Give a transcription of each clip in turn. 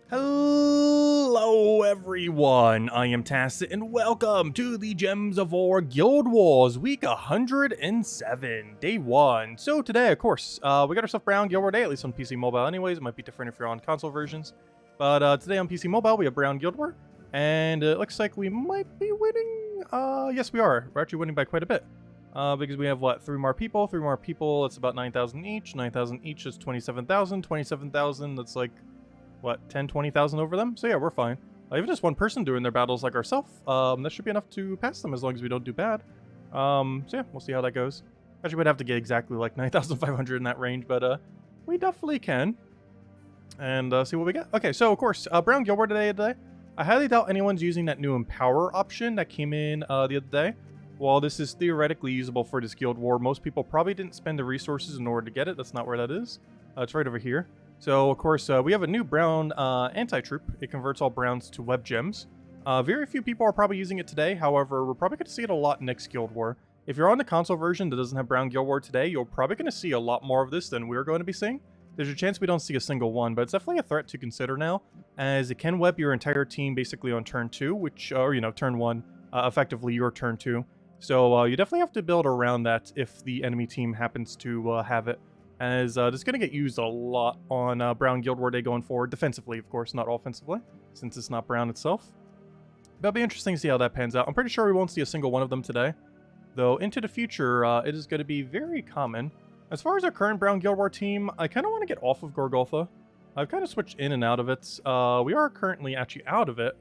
Hello everyone, I am Tacit and welcome to the Gems of War Guild Wars week 107, day 1. So today, of course, we got ourselves Brown Guild War Day, at least on PC Mobile anyways. It might be different if you're on console versions. But today on PC Mobile we have Brown Guild War, and it looks like we might be winning. Yes we are. We're actually winning by quite a bit. Because we have, what, 3 more people, it's about 9,000 each. 9,000 each is 27,000, 27,000, that's like, what, 10, 20,000 over them? So yeah, we're fine. Even just one person doing their battles like ourselves, that should be enough to pass them as long as we don't do bad. So yeah, we'll see how that goes. Actually, we'd have to get exactly like 9,500 in that range, but we definitely can. And see what we get. Okay, so of course, Brown Guild War today. I highly doubt anyone's using that new Empower option that came in the other day. While this is theoretically usable for this Guild War, most people probably didn't spend the resources in order to get it. That's not where that is. It's right over here. So, of course, we have a new brown anti-troop. It converts all browns to web gems. Very few people are probably using it today. However, we're probably going to see it a lot next Guild War. If you're on the console version that doesn't have Brown Guild War today, you're probably going to see a lot more of this than we're going to be seeing. There's a chance we don't see a single one, but it's definitely a threat to consider now, as it can web your entire team basically on turn 2, which, or, you know, turn 1, effectively your turn 2. So you definitely have to build around that if the enemy team happens to have it. As this is going to get used a lot on Brown Guild War Day going forward. Defensively, of course, not offensively, since it's not Brown itself. But it'll be interesting to see how that pans out. I'm pretty sure we won't see a single one of them today. Though, into the future, it is going to be very common. As far as our current Brown Guild War team, I kind of want to get off of Gorgotha. I've kind of switched in and out of it. We are currently actually out of it.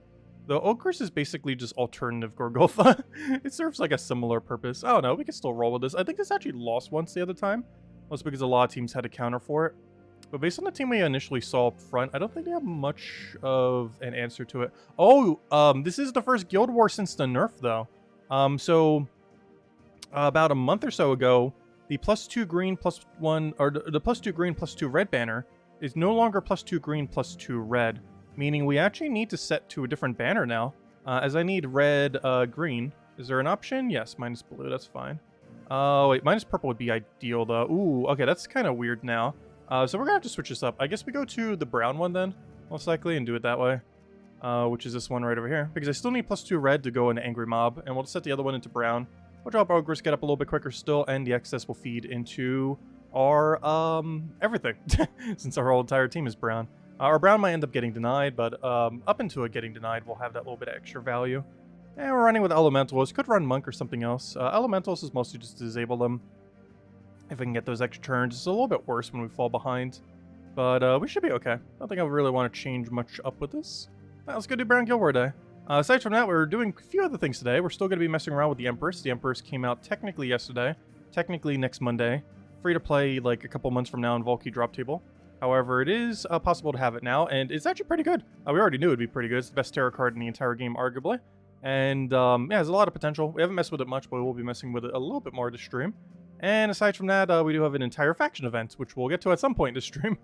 Though Ogres is basically just alternative Gorgotha. It serves like a similar purpose. I don't know, we can still roll with this. I think this actually lost once the other time. Mostly because a lot of teams had to counter for it. But based on the team we initially saw up front, I don't think they have much of an answer to it. Oh, this is the first Guild War since the nerf, though. About a month or so ago, the +2 green +1, or the +2 green +2 red banner is no longer +2 green +2 red. Meaning we actually need to set to a different banner now, as I need red, green. Is there an option? Yes, minus blue, that's fine. Wait, minus purple would be ideal, though. Ooh, okay, that's kind of weird now. So we're gonna have to switch this up. I guess we go to the brown one then, most likely, and do it that way. Which is this one right over here. Because I still need +2 red to go into Angry Mob, and we'll set the other one into brown. We'll drop Ogres, get up a little bit quicker still, and the excess will feed into our, everything. Since our whole entire team is brown. Our brown might end up getting denied, but up into it getting denied, we'll have that little bit of extra value. And we're running with Elementals. Could run Monk or something else. Elementals is mostly just to disable them. If we can get those extra turns. It's a little bit worse when we fall behind. But we should be okay. I don't think I really want to change much up with this. Right, let's go do Brown Guild War Day. Aside from that, we're doing a few other things today. We're still going to be messing around with the Empress. The Empress came out technically yesterday. Technically next Monday. Free to play like a couple months from now in Volkey Drop Table. However, it is possible to have it now, and it's actually pretty good. We already knew it would be pretty good. It's the best tarot card in the entire game, arguably. And, yeah, there's a lot of potential. We haven't messed with it much, but we'll be messing with it a little bit more this stream. And aside from that, we do have an entire faction event, which we'll get to at some point this stream.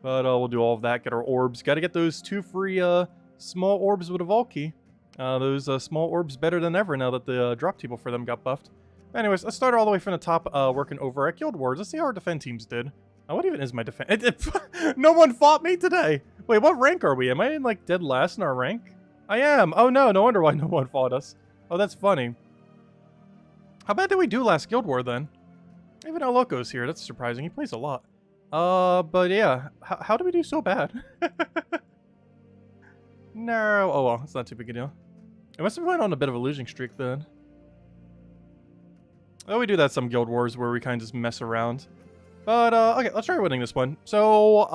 But we'll do all of that, get our orbs. Got to get those 2 free small orbs with a Volkey. Those small orbs better than ever now that the drop table for them got buffed. Anyways, let's start all the way from the top, working over at Guild Wars. Let's see how our defend teams did. What even is my defense? No one fought me today. Wait, what rank are we? Am I in, like, dead last in our rank? I am. Oh, no. No wonder why no one fought us. Oh, that's funny. How bad did we do last Guild War, then? Even El Loco's here. That's surprising. He plays a lot. But yeah. How do we do so bad? No. Oh, well. It's not too big a deal. I must have went on a bit of a losing streak, then. Oh, we do that some Guild Wars where we kind of just mess around. But, okay, let's try winning this one. So,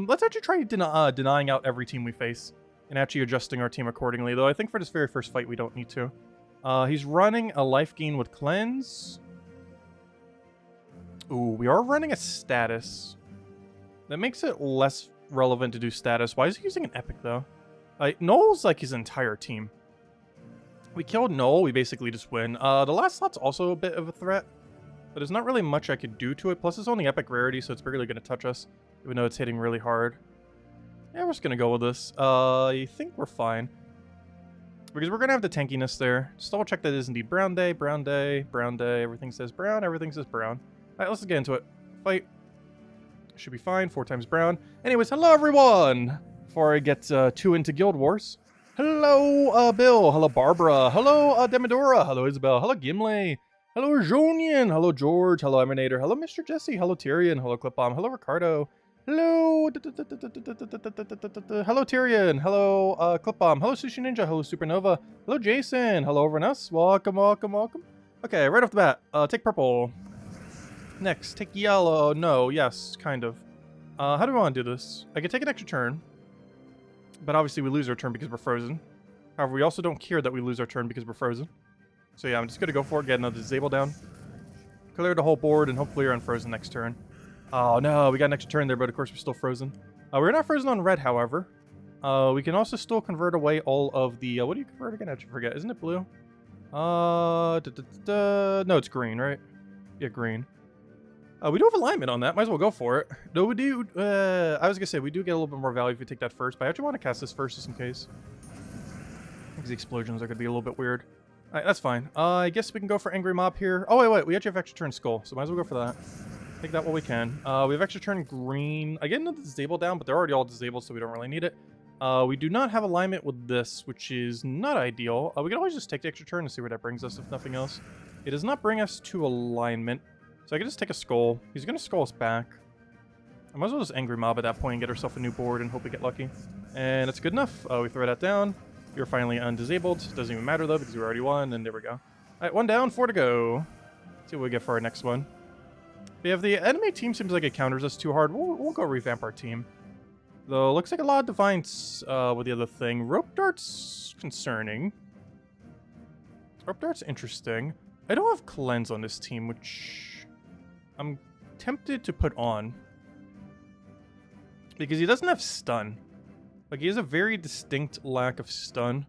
let's actually try denying out every team we face. And actually adjusting our team accordingly. Though I think for this very first fight, we don't need to. He's running a life gain with Cleanse. Ooh, we are running a status. That makes it less relevant to do status. Why is he using an epic, though? Noel's like his entire team. We killed Noel, we basically just win. The last slot's also a bit of a threat. But there's not really much I could do to it. Plus, it's only epic rarity, so it's barely going to touch us. Even though it's hitting really hard. Yeah, we're just going to go with this. I think we're fine. Because we're going to have the tankiness there. Just double check that it is indeed brown day, brown day, brown day. Everything says brown, everything says brown. Alright, let's get into it. Fight. Should be fine. 4 times brown. Anyways, hello everyone! before I get too into Guild Wars. Hello, Bill. Hello, Barbara. Hello, Demodora. Hello, Isabel. Hello, Gimli. Hello, Jonian. Hello, George. Hello, Emanator. Hello, Mr. Jesse. Hello, Tyrion. Hello, Clipbomb. Hello, Ricardo. Hello, hello, Tyrion. Hello, Clipbomb. Hello, Sushi Ninja. Hello, Supernova. Hello, Jason. Hello, everyone else. Welcome, welcome, welcome. Okay, right off the bat, take purple. Next, take yellow. No, yes, kind of. How do we want to do this? I can take an extra turn. But obviously we lose our turn because we're frozen. However, we also don't care that we lose our turn because we're frozen. So yeah, I'm just going to go for it, get another disable down. Clear the whole board, and hopefully we're unfrozen next turn. Oh no, we got an extra turn there, but of course we're still frozen. We're not frozen on red, however. We can also still convert away all of the... what do you convert again? I forget. Isn't it blue? No, it's green, right? Yeah, green. We do have alignment on that. Might as well go for it. No, we do. I was going to say, we do get a little bit more value if we take that first, but I actually want to cast this first just in case. Because the explosions are going to be a little bit weird. Alright, that's fine. I guess we can go for Angry Mob here. Oh, wait. We actually have extra turn Skull, so might as well go for that. Take that while we can. We have extra turn Green. I get another disable down, but they're already all disabled, so we don't really need it. We do not have alignment with this, which is not ideal. We can always just take the extra turn and see where that brings us, if nothing else. It does not bring us to alignment. So I can just take a Skull. He's going to Skull us back. I might as well just Angry Mob at that point and get ourselves a new board and hope we get lucky. And that's good enough. We throw that down. You're finally undisabled. Doesn't even matter though because we already won, and there we go. Alright, 1 down, 4 to go. Let's see what we get for our next one. Yeah, if the enemy team seems like it counters us too hard, we'll go revamp our team. Though, looks like a lot of Defiance with the other thing. Rope Dart's concerning. Rope Dart's interesting. I don't have Cleanse on this team, which... I'm tempted to put on because he doesn't have stun. Like, he has a very distinct lack of stun.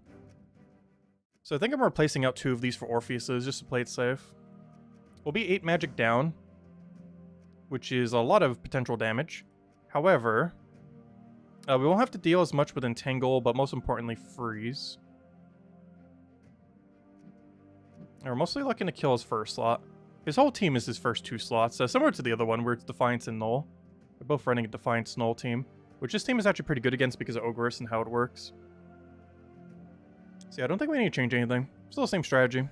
So I think I'm replacing out 2 of these for Orpheus's just to play it safe. We'll be 8 magic down, which is a lot of potential damage. However, we won't have to deal as much with Entangle, but most importantly, Freeze. And we're mostly looking to kill his first slot. His whole team is his first 2 slots, similar to the other one where it's Defiance and Null. We're both running a Defiance Null team, which this team is actually pretty good against because of Ogress and how it works. So yeah, I don't think we need to change anything. Still the same strategy.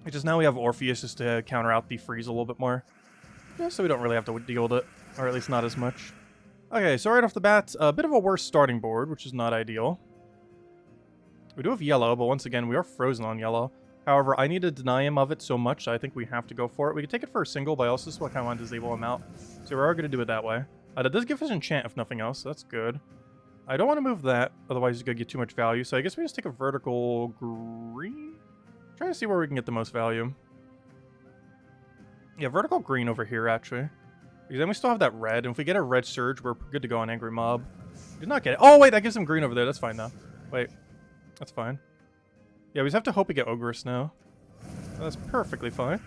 It's just now we have Orpheus just to counter out the freeze a little bit more. Yeah, so we don't really have to deal with it, or at least not as much. Okay, so right off the bat, a bit of a worse starting board, which is not ideal. We do have yellow, but once again, we are frozen on yellow. However, I need to deny him of it so much, so I think we have to go for it. We can take it for a single, but I also still kind of want to disable him out. So we are going to do it that way. That does give us enchant, if nothing else, so that's good. I don't want to move that, otherwise he's going to get too much value. So I guess we just take a vertical green? Try to see where we can get the most value. Yeah, vertical green over here, actually. Because then we still have that red, and if we get a red surge, we're good to go on Angry Mob. Did not get it. Oh, wait, that gives him green over there. That's fine, though. Wait, that's fine. Yeah, we just have to hope we get Ogress now. That's perfectly fine.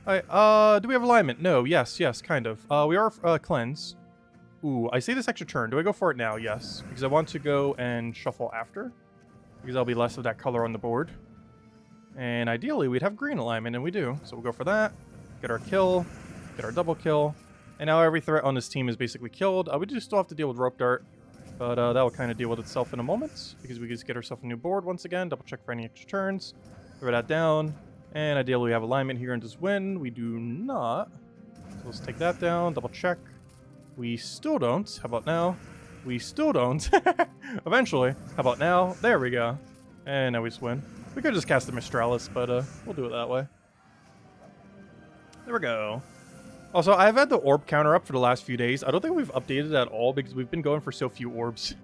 Alright, do we have alignment? No, yes, kind of. We are Cleanse. Ooh, I see this extra turn. Do I go for it now? Yes. Because I want to go and shuffle after. Because there'll be less of that color on the board. And ideally, we'd have green alignment, and we do. So we'll go for that. Get our kill. Get our double kill. And now every threat on this team is basically killed. We do still have to deal with Rope Dart. But that will kind of deal with itself in a moment. Because we just get ourselves a new board once again. Double check for any extra turns. Throw that down. And ideally, we have alignment here and just win. We do not. So let's take that down. Double check. We still don't. How about now? We still don't. Eventually. How about now? There we go. And now we just win. We could just cast the Mistralis, but we'll do it that way. There we go. Also, I've had the orb counter up for the last few days. I don't think we've updated it at all because we've been going for so few orbs.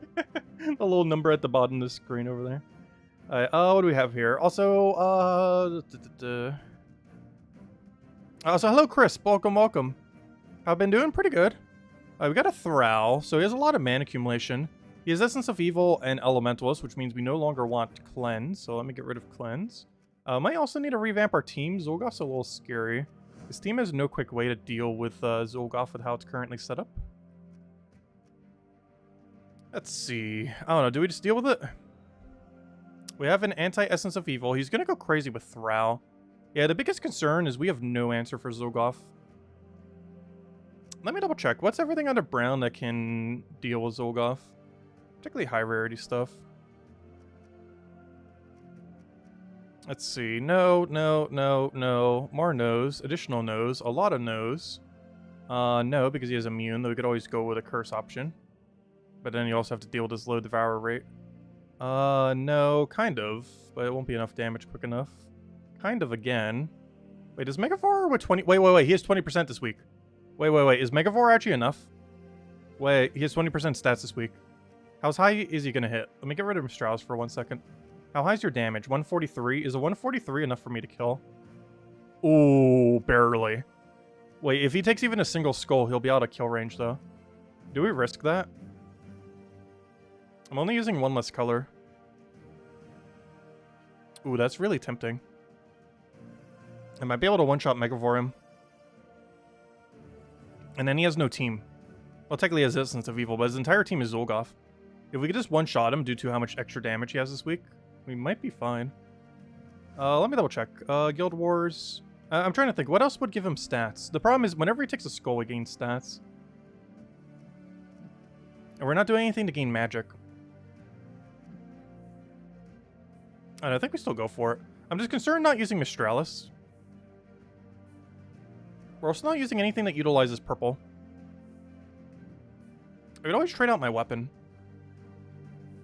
The little number at the bottom of the screen over there. Alright, what do we have here? Also, so hello, Chris. Welcome. I've been doing pretty good. We got a Thrall, so he has a lot of mana accumulation. He has Essence of Evil and Elementalist, which means we no longer want Cleanse. So let me get rid of Cleanse. Might also need to revamp our team. Zolgoth's a little scary. This team has no quick way to deal with Zolgoth with how it's currently set up. Let's see. I don't know. Do we just deal with it? We have an anti-Essence of Evil. He's going to go crazy with Thrall. Yeah, the biggest concern is we have no answer for Zolgoth. Let me double check. What's everything under brown that can deal with Zolgoth? Particularly high rarity stuff. Let's see. No, no, no, no. More no's. Additional no's. A lot of no's. No, because he has immune, though we could always go with a curse option. But then you also have to deal with his low devour rate. No, kind of. But it won't be enough damage quick enough. Kind of again. Wait, is Megavore with 20? Wait. He has 20% this week. Wait. Is Megavore actually enough? Wait, he has 20% stats this week. How high is he gonna hit? Let me get rid of Strauss for 1 second. How high is your damage? 143? Is a 143 enough for me to kill? Ooh, barely. Wait, if he takes even a single skull, he'll be out of kill range, though. Do we risk that? I'm only using one less color. Ooh, that's really tempting. I might be able to one-shot Megavore him. And then he has no team. Well, technically he has Essence of Evil, but his entire team is Zolgoth. If we could just one-shot him due to how much extra damage he has this week, we might be fine. Let me double-check. Guild Wars... I'm trying to think, what else would give him stats? The problem is, whenever he takes a skull, we gain stats. And we're not doing anything to gain magic. And I think we still go for it. I'm just concerned not using Mistralis. We're also not using anything that utilizes purple. I could always trade out my weapon.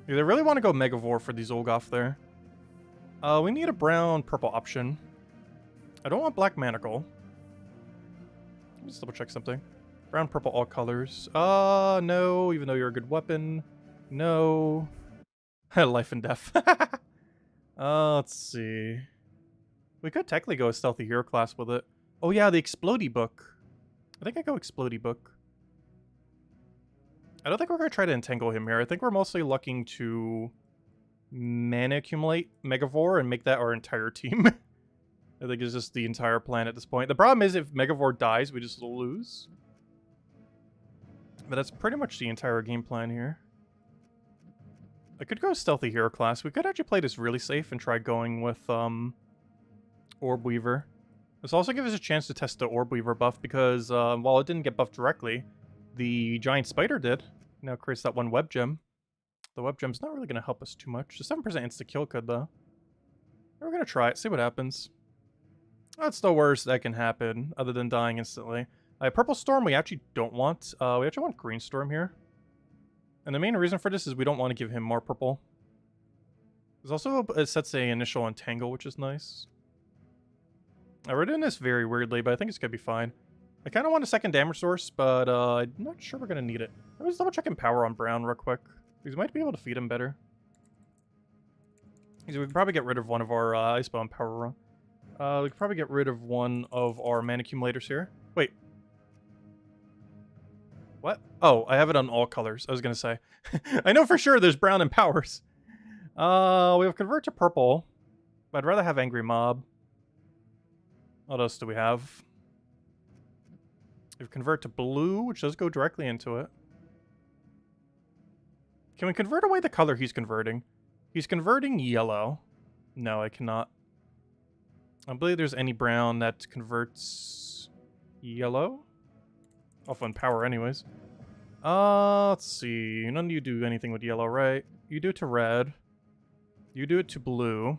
I really want to go Megavore for the Zolgoth there. We need a brown-purple option. I don't want Black Manacle. Let me just double-check something. Brown, purple, all colors. No, even though you're a good weapon. No. Life and death. Let's see. We could technically go a Stealthy Hero class with it. Oh yeah, the Explodey book. I think I go Explodey book. I don't think we're going to try to entangle him here. I think we're mostly looking to mana accumulate Megavore and make that our entire team. I think it's just the entire plan at this point. The problem is if Megavore dies, we just lose. But that's pretty much the entire game plan here. I could go Stealthy Hero class. We could actually play this really safe and try going with Orb Weaver. This also gives us a chance to test the Orb Weaver buff because while it didn't get buffed directly, the Giant Spider did. Now it creates that one Web Gem. The Web Gem's not really going to help us too much. The 7% insta-kill could, though. We're going to try it, see what happens. That's the worst that can happen, other than dying instantly. Purple Storm we actually don't want. We actually want Green Storm here. And the main reason for this is we don't want to give him more purple. There's also it sets a initial entangle, which is nice. We're doing this very weirdly, but I think it's going to be fine. I kind of want a second damage source, but I'm not sure we're going to need it. Let me just double check Empower on Brown real quick. Because we might be able to feed him better. Because we could probably get rid of one of our Icebound Empower. We could probably get rid of one of our mana accumulators here. Wait. What? Oh, I have it on all colors. I was going to say. I know for sure there's brown Empowers. We have Convert to Purple. But I'd rather have Angry Mob. What else do we have? We have Convert to Blue, which does go directly into it. Can we convert away the color he's converting? He's converting yellow. No, I cannot. I don't believe there's any brown that converts yellow. Off on power anyways. Let's see. None of you do anything with yellow, right? You do it to red. You do it to blue.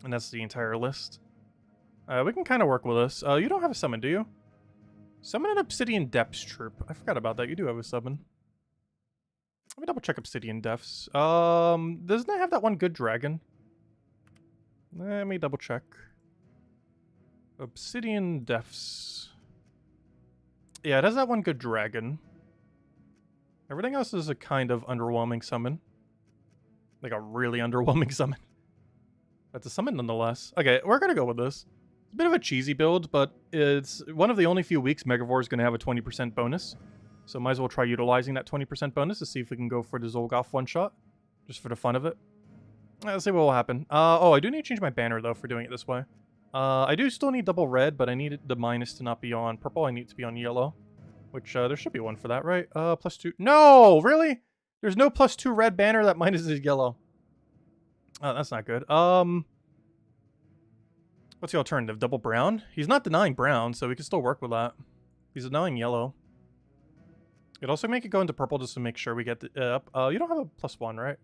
And that's the entire list. We can kind of work with this. You don't have a summon, do you? Summon an Obsidian Depths troop. I forgot about that. You do have a summon. Let me double check Obsidian Depths. Doesn't it have that one good dragon? Let me double check. Obsidian Depths. Yeah, it has that one good dragon. Everything else is a kind of underwhelming summon. Like a really underwhelming summon. But it's a summon nonetheless. Okay, we're gonna go with this. It's a bit of a cheesy build, but it's one of the only few weeks Megavore is gonna have a 20% bonus. So might as well try utilizing that 20% bonus to see if we can go for the Zolgoth one-shot. Just for the fun of it. Let's see what will happen. Oh, I do need to change my banner, though, for doing it this way. I do still need double red, but I need the minus to not be on purple. I need it to be on yellow. Which, there should be one for that, right? +2. No! Really? There's no +2 red banner that minuses yellow. Oh, that's not good. What's the alternative? Double brown? He's not denying brown, so we can still work with that. He's denying yellow. It'd also make it go into purple just to make sure we get it up. You don't have a +1, right?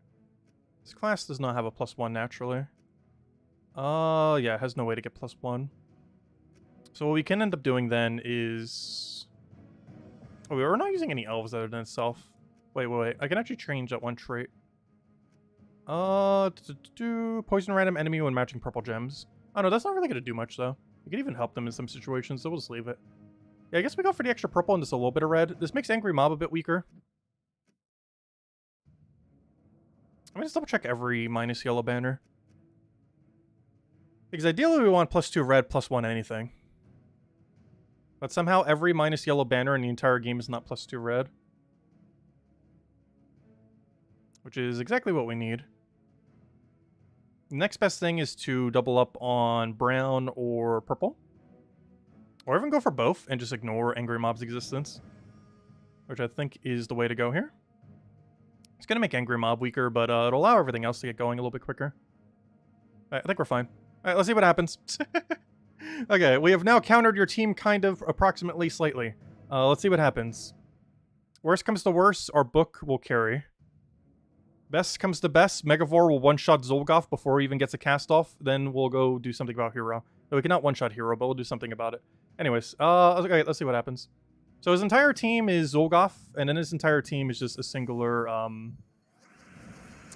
This class does not have a +1 naturally. Yeah, it has no way to get +1. So what we can end up doing then is... Oh, we're not using any elves other than itself. Wait. I can actually change that one trait. Poison random enemy when matching purple gems. Oh no, that's not really going to do much though. You can even help them in some situations, so we'll just leave it. Yeah, I guess we go for the extra purple and just a little bit of red. This makes Angry Mob a bit weaker. Let me just double check every minus yellow banner. Because ideally we want +2 red, +1 anything. But somehow every minus yellow banner in the entire game is not +2 red. Which is exactly what we need. The next best thing is to double up on brown or purple. Or even go for both and just ignore Angry Mob's existence. Which I think is the way to go here. It's going to make Angry Mob weaker, but it'll allow everything else to get going a little bit quicker. I think we're fine. Alright, let's see what happens. Okay, we have now countered your team kind of approximately slightly. Let's see what happens. Worst comes to worst, our book will carry. Best comes to best, Megavore will one-shot Zolgoth before he even gets a cast-off. Then we'll go do something about Hero. No, we cannot one-shot Hero, but we'll do something about it. Anyways, okay, let's see what happens. So his entire team is Zolgoth, and then his entire team is just a singular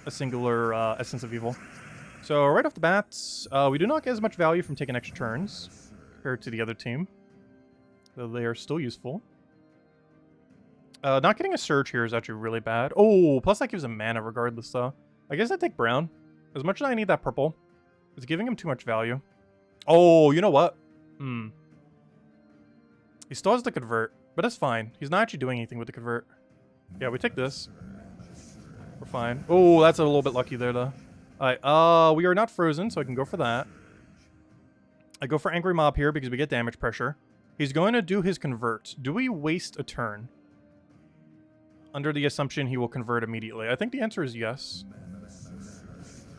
Essence of Evil. So right off the bat, we do not get as much value from taking extra turns compared to the other team, though they are still useful. Not getting a Surge here is actually really bad. Oh, plus that gives him mana regardless, though. I guess I'd take brown. As much as I need that purple, it's giving him too much value. Oh, you know what? He still has the convert, but that's fine. He's not actually doing anything with the convert. Yeah, we take this. We're fine. Oh, that's a little bit lucky there, though. Alright, we are not frozen, so I can go for that. I go for Angry Mob here because we get damage pressure. He's going to do his convert. Do we waste a turn? Under the assumption he will convert immediately. I think the answer is yes.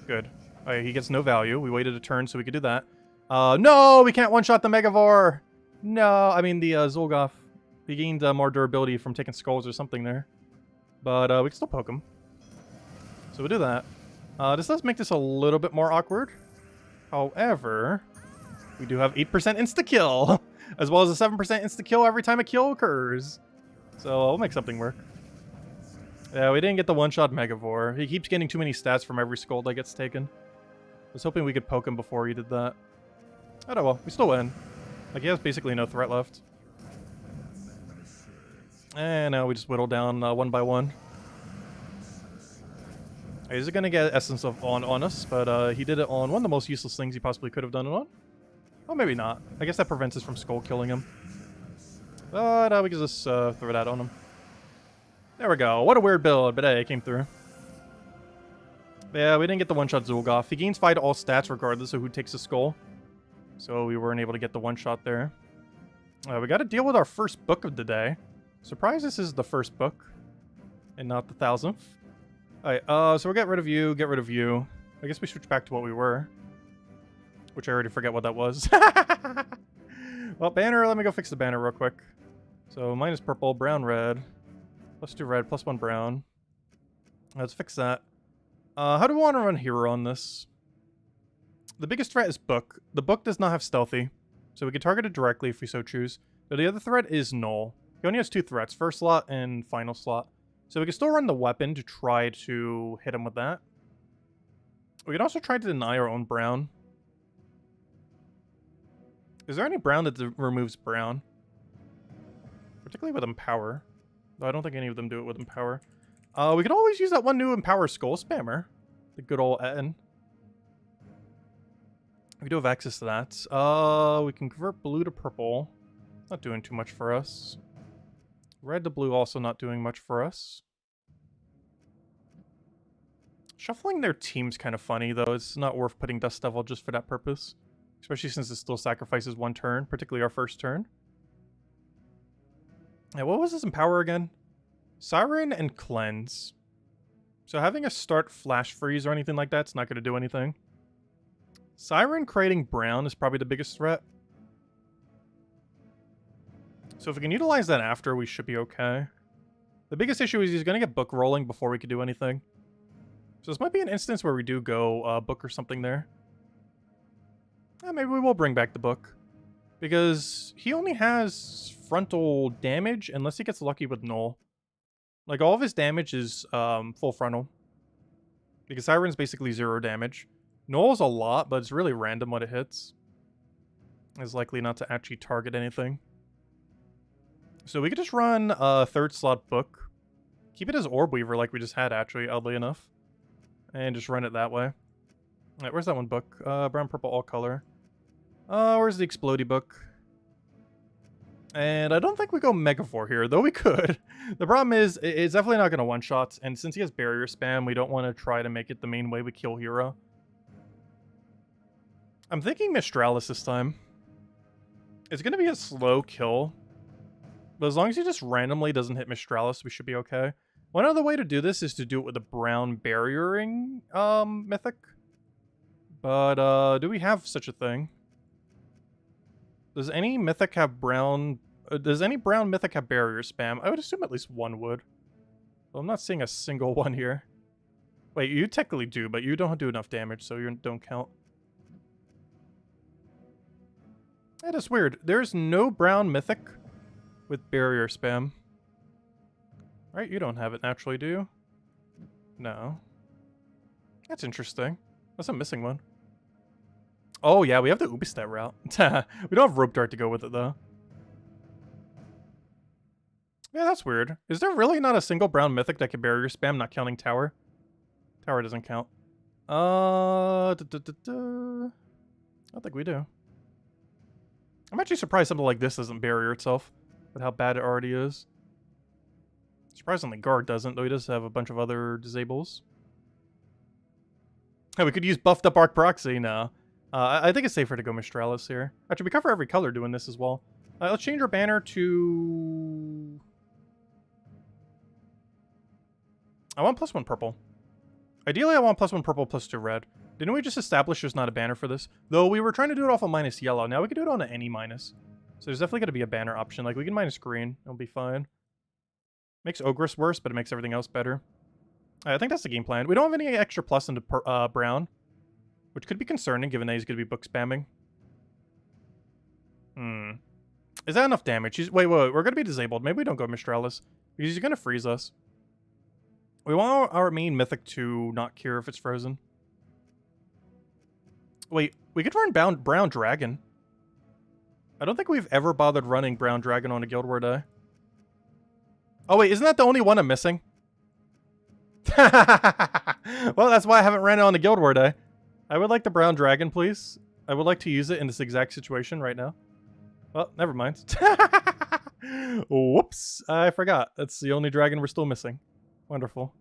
Good. Alright, he gets no value. We waited a turn so we could do that. No! We can't one-shot the Megavore! No, I mean the Zolgoth. He gained more durability from taking skulls or something there. But we can still poke him. So we'll do that. This does make this a little bit more awkward. However, we do have 8% insta-kill, as well as a 7% insta-kill every time a kill occurs. So we'll make something work. Yeah, we didn't get the one-shot Megavore. He keeps getting too many stats from every skull that gets taken. I was hoping we could poke him before he did that. Oh well, we still win. Like, he has basically no threat left. And now we just whittle down one by one. He's going to get Essence of on us, but he did it on one of the most useless things he possibly could have done it on. Well, maybe not. I guess that prevents us from skull killing him. But we can just throw that on him. There we go. What a weird build, but hey, it came through. Yeah, we didn't get the one-shot Zolgoth. He gains 5 to all stats regardless of who takes the skull. So we weren't able to get the one-shot there. We got to deal with our first book of the day. Surprised this is the first book and not the 1000th. Alright, so we'll get rid of you, get rid of you. I guess we switch back to what we were. Which I already forget what that was. Well, banner, let me go fix the banner real quick. So minus purple, brown, red. +2 red, +1 brown. Let's fix that. How do we want to run hero on this? The biggest threat is book. The book does not have stealthy, so we can target it directly if we so choose. But the other threat is null. He only has 2 threats, first slot and final slot. So we can still run the weapon to try to hit him with that. We can also try to deny our own brown. Is there any brown that removes brown? Particularly with Empower. Though I don't think any of them do it with Empower. We could always use that one new Empower Skull Spammer. The good old Etten. We do have access to that. We can convert blue to purple. Not doing too much for us. Red to blue also not doing much for us. Shuffling their team's kind of funny, though. It's not worth putting Dust Devil just for that purpose. Especially since it still sacrifices 1 turn, particularly our first turn. Yeah, what was his Empower again? Siren and Cleanse. So having a start Flash Freeze or anything like that's not going to do anything. Siren creating brown is probably the biggest threat. So if we can utilize that after, we should be okay. The biggest issue is he's going to get book rolling before we could do anything. So this might be an instance where we do go book or something there. Maybe we will bring back the book. Because he only has frontal damage unless he gets lucky with null. Like, all of his damage is full frontal. Because Siren's basically 0 damage. Null is a lot, but it's really random what it hits. It's likely not to actually target anything. So we could just run a 3rd slot book. Keep it as Orb Weaver like we just had, actually, oddly enough. And just run it that way. Alright, where's that one book? Brown, purple, all color. Where's the Explodey book? And I don't think we go Megaphor here, though we could. The problem is, it's definitely not going to one-shot, and since he has barrier spam, we don't want to try to make it the main way we kill hero. I'm thinking Mistralis this time. It's going to be a slow kill. But as long as he just randomly doesn't hit Mistralis, we should be okay. One other way to do this is to do it with a brown barriering mythic. But do we have such a thing? Does any mythic have brown... does any brown mythic have barrier spam? I would assume at least one would. Well, I'm not seeing a single one here. Wait, you technically do, but you don't do enough damage, so you don't count. That is weird. There's no brown mythic with barrier spam. Right, you don't have it naturally, do you? No. That's interesting. That's a missing one. Oh yeah, we have the Ubistat route. We don't have Rope Dart to go with it, though. Yeah, that's weird. Is there really not a single brown mythic that can barrier spam, not counting Tower? Tower doesn't count. I don't think we do. I'm actually surprised something like this doesn't barrier itself, with how bad it already is. Surprisingly, Guard doesn't, though he does have a bunch of other disables. Hey, we could use buffed up Arc Proxy. No. I think it's safer to go Mistralis here. Actually, we cover every color doing this as well. Let's change our banner to... I want +1 purple. Ideally, I want +1 purple, +2 red. Didn't we just establish there's not a banner for this? Though we were trying to do it off of -, yellow. Now we can do it on any minus. So there's definitely going to be a banner option. Like, we can minus green. It'll be fine. Makes Ogress worse, but it makes everything else better. I think that's the game plan. We don't have any extra plus into brown, which could be concerning given that he's going to be book spamming. Is that enough damage? Wait, we're going to be disabled. Maybe we don't go Mistralis, because he's going to freeze us. We want our main mythic to not cure if it's frozen. Wait, we could run Brown Dragon. I don't think we've ever bothered running Brown Dragon on a Guild War day. Oh wait, isn't that the only one I'm missing? Well, that's why I haven't ran it on the Guild War day. I would like the Brown Dragon, please. I would like to use it in this exact situation right now. Well, never mind. Whoops, I forgot. That's the only dragon we're still missing. Wonderful.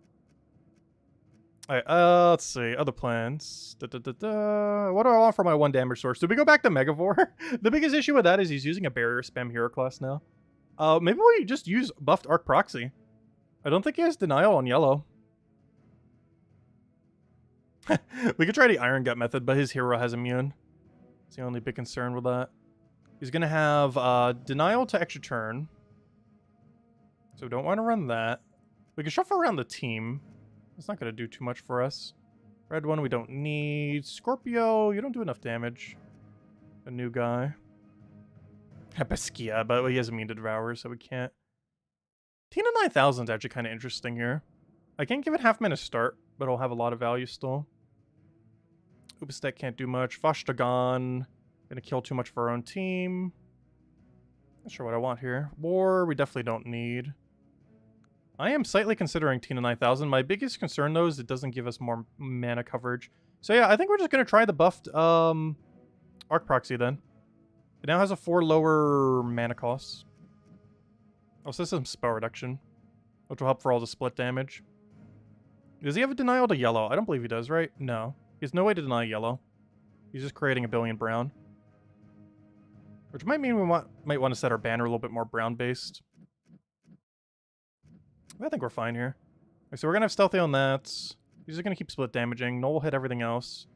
Alright, let's see. Other plans. What do I want for my 1 damage source? Did we go back to Megavore? The biggest issue with that is he's using a barrier spam hero class now. Maybe we just use buffed Arc Proxy. I don't think he has denial on yellow. We could try the Iron Gut method, but his hero has immune. That's the only big concern with that. He's going to have denial to extra turn. So we don't want to run that. We can shuffle around the team. It's not going to do too much for us. Red one we don't need. Scorpio, you don't do enough damage. A new guy. Peskia, but he has immune to Devour, so we can't. Tina 9000 is actually kind of interesting here. I can't give it half mana start, but it'll have a lot of value still. Ubistek can't do much. Vashtagan, gonna kill too much for our own team. Not sure what I want here. War, we definitely don't need. I am slightly considering Tina 9000. My biggest concern, though, is it doesn't give us more mana coverage. So yeah, I think we're just gonna try the buffed Arc Proxy then. It now has a 4 lower mana cost. Also some spell reduction, which will help for all the split damage. Does he have a denial to yellow? I don't believe he does, right? No. He has no way to deny yellow. He's just creating a billion brown. Which might mean we might want to set our banner a little bit more brown-based. I think we're fine here. So we're going to have Stealthy on that. He's just going to keep split damaging. Null will hit everything else.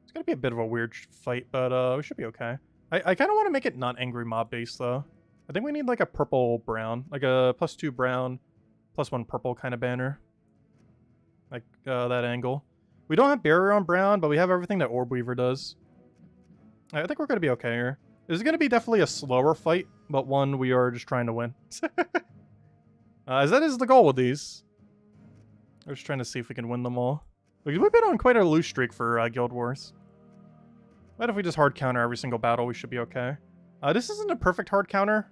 It's going to be a bit of a weird fight, but we should be okay. I kind of want to make it not angry mob based though. I think we need like a purple brown, like a +2 brown, +1 purple kind of banner. Like that angle. We don't have barrier on brown, but we have everything that Orb Weaver does. I think we're going to be okay here. This is going to be definitely a slower fight, but one we are just trying to win. As that is the goal with these. We're just trying to see if we can win them all. Because we've been on quite a loose streak for Guild Wars. But if we just hard counter every single battle, we should be okay. This isn't a perfect hard counter,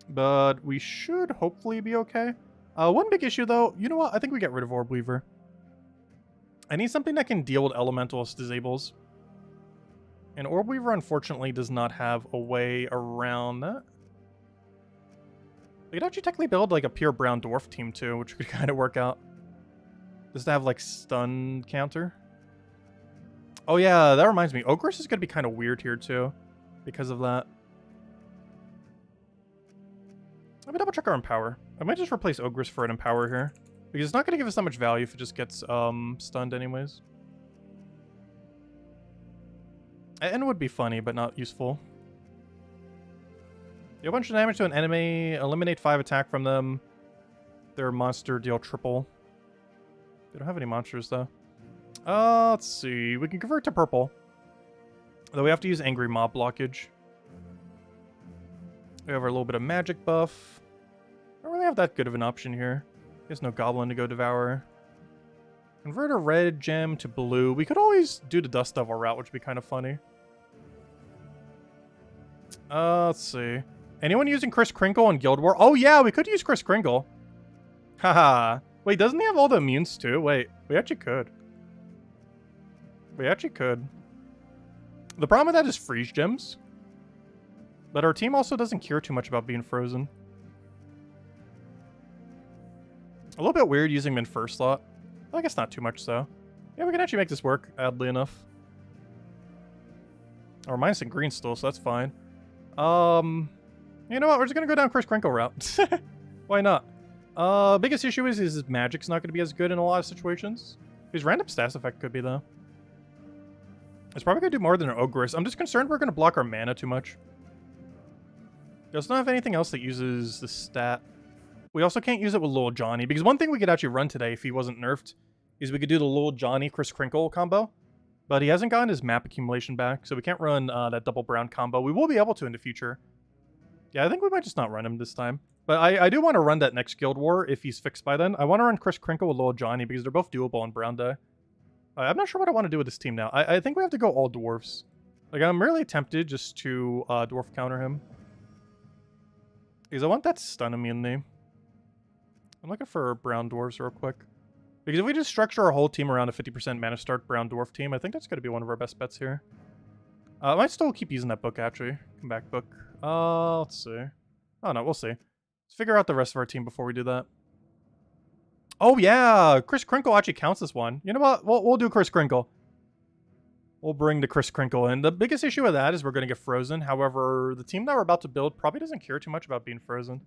but we should hopefully be okay. One big issue though, you know what? I think we get rid of Orb Weaver. I need something that can deal with elementals disables. And Orb Weaver unfortunately does not have a way around that. We could actually technically build like a pure brown dwarf team too, which could kind of work out. Just to have like stun counter. Oh yeah, that reminds me. Ogress is going to be kind of weird here too, because of that. Let me double check our Empower. I might just replace Ogress for an Empower here. Because it's not going to give us that much value if it just gets stunned anyways. And would be funny, but not useful. Deal a bunch of damage to an enemy, eliminate 5 attack from them. Their monster deal triple. They don't have any monsters though. Let's see. We can convert to purple. Though we have to use Angry Mob blockage. We have our little bit of magic buff. I don't really have that good of an option here. There's no goblin to go devour. Convert a red gem to blue. We could always do the Dust Devil route, which would be kind of funny. Let's see. Anyone using Kris Kringle on Guild War? Oh yeah, we could use Kris Kringle. Haha. Wait, doesn't he have all the immunes too? Wait, we actually could. We actually could. The problem with that is freeze gems. But our team also doesn't care too much about being frozen. A little bit weird using him in first slot. I guess not too much so. Yeah, we can actually make this work, oddly enough. Or mine's in green still, so that's fine. You know what? We're just gonna go down Kris Kringle route. Why not? Biggest issue is his magic's not gonna be as good in a lot of situations. His random stats effect could be though. It's probably gonna do more than an Ogress. I'm just concerned we're gonna block our mana too much. Does not have anything else that uses the stat. We also can't use it with Lil Johnny, because one thing we could actually run today if he wasn't nerfed is we could do the Lil Johnny Kris Kringle combo. But he hasn't gotten his map accumulation back, so we can't run that double brown combo. We will be able to in the future. Yeah, I think we might just not run him this time. But I do want to run that next Guild War if he's fixed by then. I want to run Kris Kringle with Lil Johnny because they're both doable on Brown Day. I'm not sure what I want to do with this team now. I think we have to go all dwarves. Like, I'm really tempted just to dwarf counter him. Because I want that stun immunity. I'm looking for brown dwarves real quick. Because if we just structure our whole team around a 50% mana start brown dwarf team, I think that's going to be one of our best bets here. I might still keep using that book, actually. Come back, book. Let's see. Oh, no, we'll see. Let's figure out the rest of our team before we do that. Oh, yeah! Kris Kringle actually counts this one. You know what? We'll do Kris Kringle. We'll bring the Kris Kringle in. The biggest issue with that is we're going to get frozen. However, the team that we're about to build probably doesn't care too much about being frozen.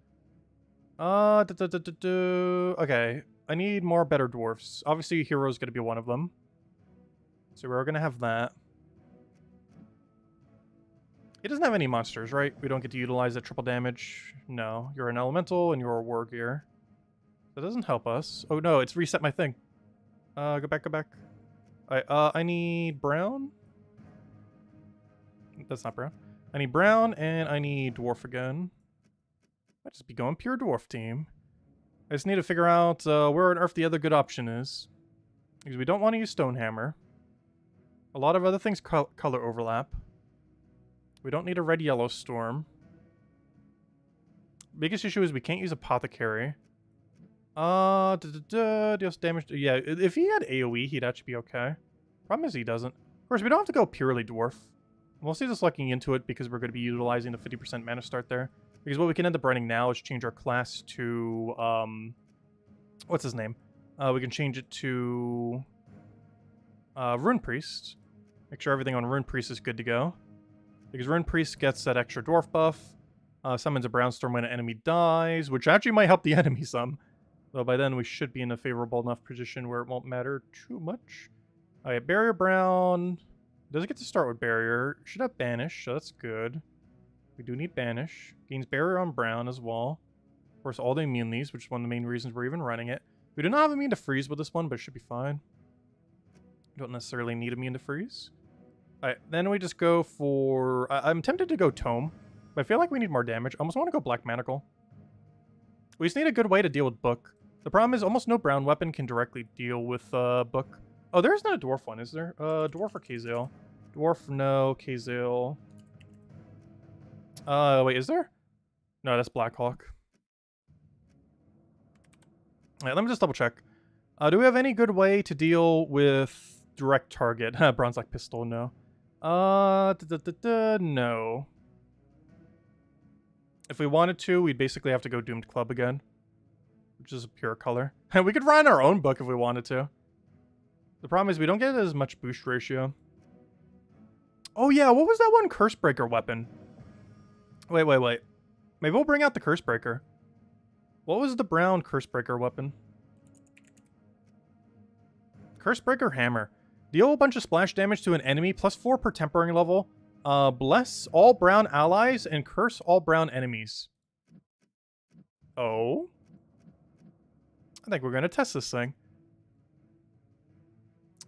Okay. I need more better dwarfs. Obviously, Hero's going to be one of them. So we're going to have that. He doesn't have any monsters, right? We don't get to utilize that triple damage. No. You're an elemental and you're a war gear. That doesn't help us. Oh no, it's reset my thing. Go back, go back. Alright, I need brown. That's not brown. I need brown and I need dwarf again. Might just be going pure dwarf team. I just need to figure out where on earth the other good option is. Because we don't want to use Stonehammer. A lot of other things color overlap. We don't need a red-yellow storm. Biggest issue is we can't use Apothecary. Deals damage. Yeah, if he had AoE, he'd actually be okay. Problem is he doesn't. Of course, we don't have to go purely dwarf. We'll see just looking into it because we're going to be utilizing the 50% mana start there. Because what we can end up running now is change our class to, what's his name? We can change it to Rune Priest. Make sure everything on Rune Priest is good to go. Because Rune Priest gets that extra dwarf buff. Summons a Brownstorm when an enemy dies, which actually might help the enemy some. Though by then we should be in a favorable enough position where it won't matter too much. Alright, Barrier Brown. Doesn't get to start with Barrier. Should have Banish, so that's good. We do need Banish. Gains Barrier on Brown as well. Of course, all the immunities, which is one of the main reasons we're even running it. We do not have immune to freeze with this one, but it should be fine. We don't necessarily need immune to freeze. Alright, then we just go for... I'm tempted to go Tome, but I feel like we need more damage. I almost want to go Black Manacle. We just need a good way to deal with Book. The problem is almost no brown weapon can directly deal with Book. Oh, there is not a Dwarf one, is there? Dwarf or Kazale? Dwarf, no. Kazale. Wait, is there? No, that's Blackhawk. Alright, let me just double check. Do we have any good way to deal with direct target? Bronze like pistol, no. No. If we wanted to, we'd basically have to go Doomed Club again, which is a pure color. We could run our own Book if we wanted to. The problem is we don't get as much boost ratio. Oh yeah, what was that one Cursebreaker weapon? Wait. Maybe we'll bring out the Cursebreaker. What was the brown Cursebreaker weapon? Cursebreaker Hammer. Deal a bunch of splash damage to an enemy, +4 per tempering level. Bless all brown allies and curse all brown enemies. Oh? I think we're going to test this thing.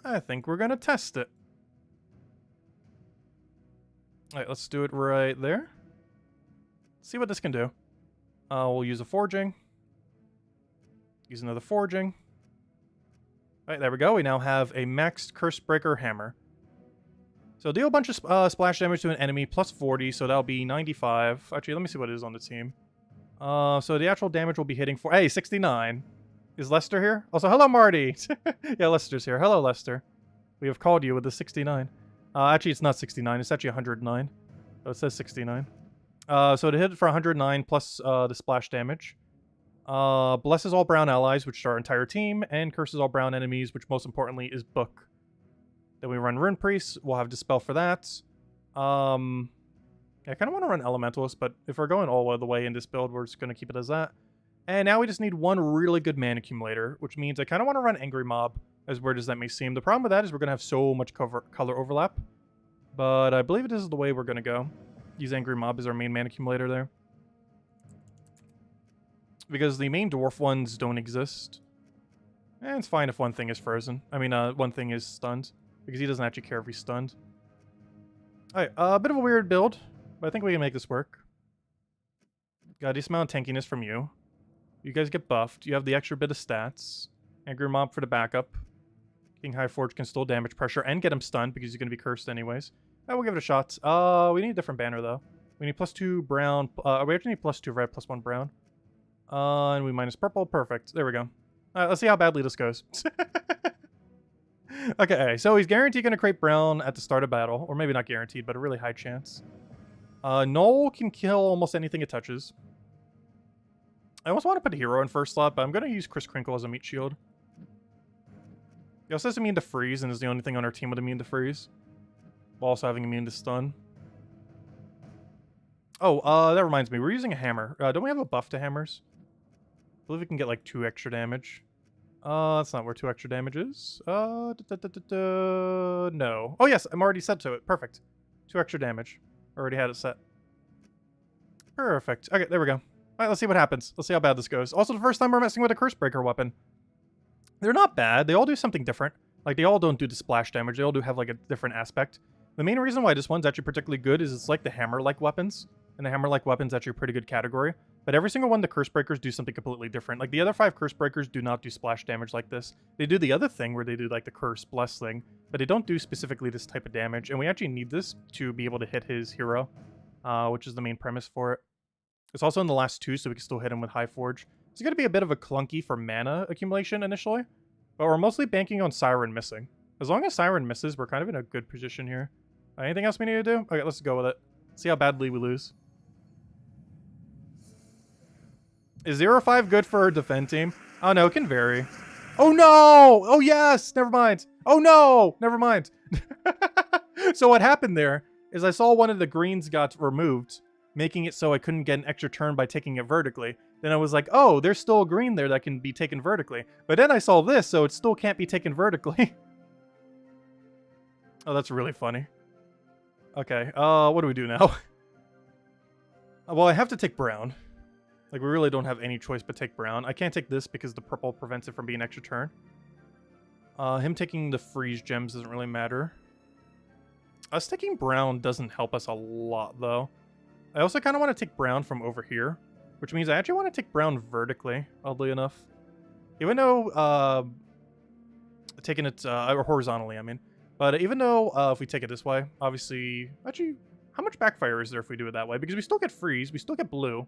I think we're going to test it. Alright, let's do it right there. See what this can do. We'll use a Forging. Use another Forging. Alright, there we go. We now have a maxed Cursebreaker Hammer. So deal a bunch of splash damage to an enemy, +40, so that'll be 95. Actually, let me see what it is on the team. So the actual damage will be hitting for... Hey, 69. Is Lester here? Also, hello, Marty! Yeah, Lester's here. Hello, Lester. We have called you with the 69. Actually, it's not 69. It's actually 109. So it says 69. So to hit it for 109 plus the splash damage. Blesses all brown allies, which is our entire team, and curses all brown enemies, which most importantly is Book. Then we run Rune Priest. We'll have Dispel for that. Yeah, I kind of want to run Elementalist, but if we're going all the way in this build, we're just going to keep it as that. And now we just need one really good mana accumulator, which means I kind of want to run Angry Mob, as weird as that may seem. The problem with that is we're going to have so much color overlap. But I believe this is the way we're going to go. Use Angry Mob as our main mana accumulator there. Because the main dwarf ones don't exist. And it's fine if one thing is frozen. I mean, one thing is stunned. Because he doesn't actually care if he's stunned. Alright, a bit of a weird build. But I think we can make this work. Got a decent amount of tankiness from you. You guys get buffed. You have the extra bit of stats. Angry Mob for the backup. King High Forge can still damage pressure and get him stunned because he's going to be cursed anyways. We'll give it a shot. We need a different banner though. We need +2 brown. We actually need +2 red, +1 brown. And we minus purple. Perfect. There we go. Alright, let's see how badly this goes. Okay, so he's guaranteed going to create brown at the start of battle. Or maybe not guaranteed, but a really high chance. Null can kill almost anything it touches. I almost want to put a hero in first slot, but I'm going to use Kris Kringle as a meat shield. He also has immune to freeze, and is the only thing on our team with immune to freeze. While also having immune to stun. Oh, that reminds me. We're using a hammer. Don't we have a buff to hammers? I believe we can get like 2 extra damage. That's not where 2 extra damage is. No. Oh, yes. I'm already set to it. Perfect. 2 extra damage. Already had it set. Perfect. Okay, there we go. Alright, let's see what happens. Let's see how bad this goes. Also, the first time we're messing with a Cursebreaker weapon. They're not bad. They all do something different. Like, they all don't do the splash damage. They all do have, like, a different aspect. The main reason why this one's actually particularly good is it's like the hammer-like weapons. And the hammer-like weapons actually a pretty good category. But every single one of the Cursebreakers do something completely different. Like, the other 5 Cursebreakers do not do splash damage like this. They do the other thing where they do, like, the Curse Bless thing. But they don't do specifically this type of damage. And we actually need this to be able to hit his hero. Which is the main premise for it. It's also in the last 2, so we can still hit him with High Forge. It's going to be a bit of a clunky for mana accumulation initially. But we're mostly banking on Siren missing. As long as Siren misses, we're kind of in a good position here. Anything else we need to do? Okay, let's go with it. See how badly we lose. Is 0-5 good for our defend team? Oh no, it can vary. Oh no! Oh yes! Never mind. Oh no! Never mind. So what happened there is I saw one of the greens got removed, making it so I couldn't get an extra turn by taking it vertically. Then I was like, oh, there's still a green there that can be taken vertically. But then I saw this, so it still can't be taken vertically. Oh, that's really funny. Okay, what do we do now? Well, I have to take brown. Like, we really don't have any choice but take brown. I can't take this because the purple prevents it from being an extra turn. Him taking the freeze gems doesn't really matter. Us taking brown doesn't help us a lot, though. I also kind of want to take brown from over here, which means I actually want to take brown vertically, oddly enough. Even though, taking it, or horizontally, I mean. But even though, if we take it this way, obviously, actually, how much backfire is there if we do it that way? Because we still get freeze, we still get blue.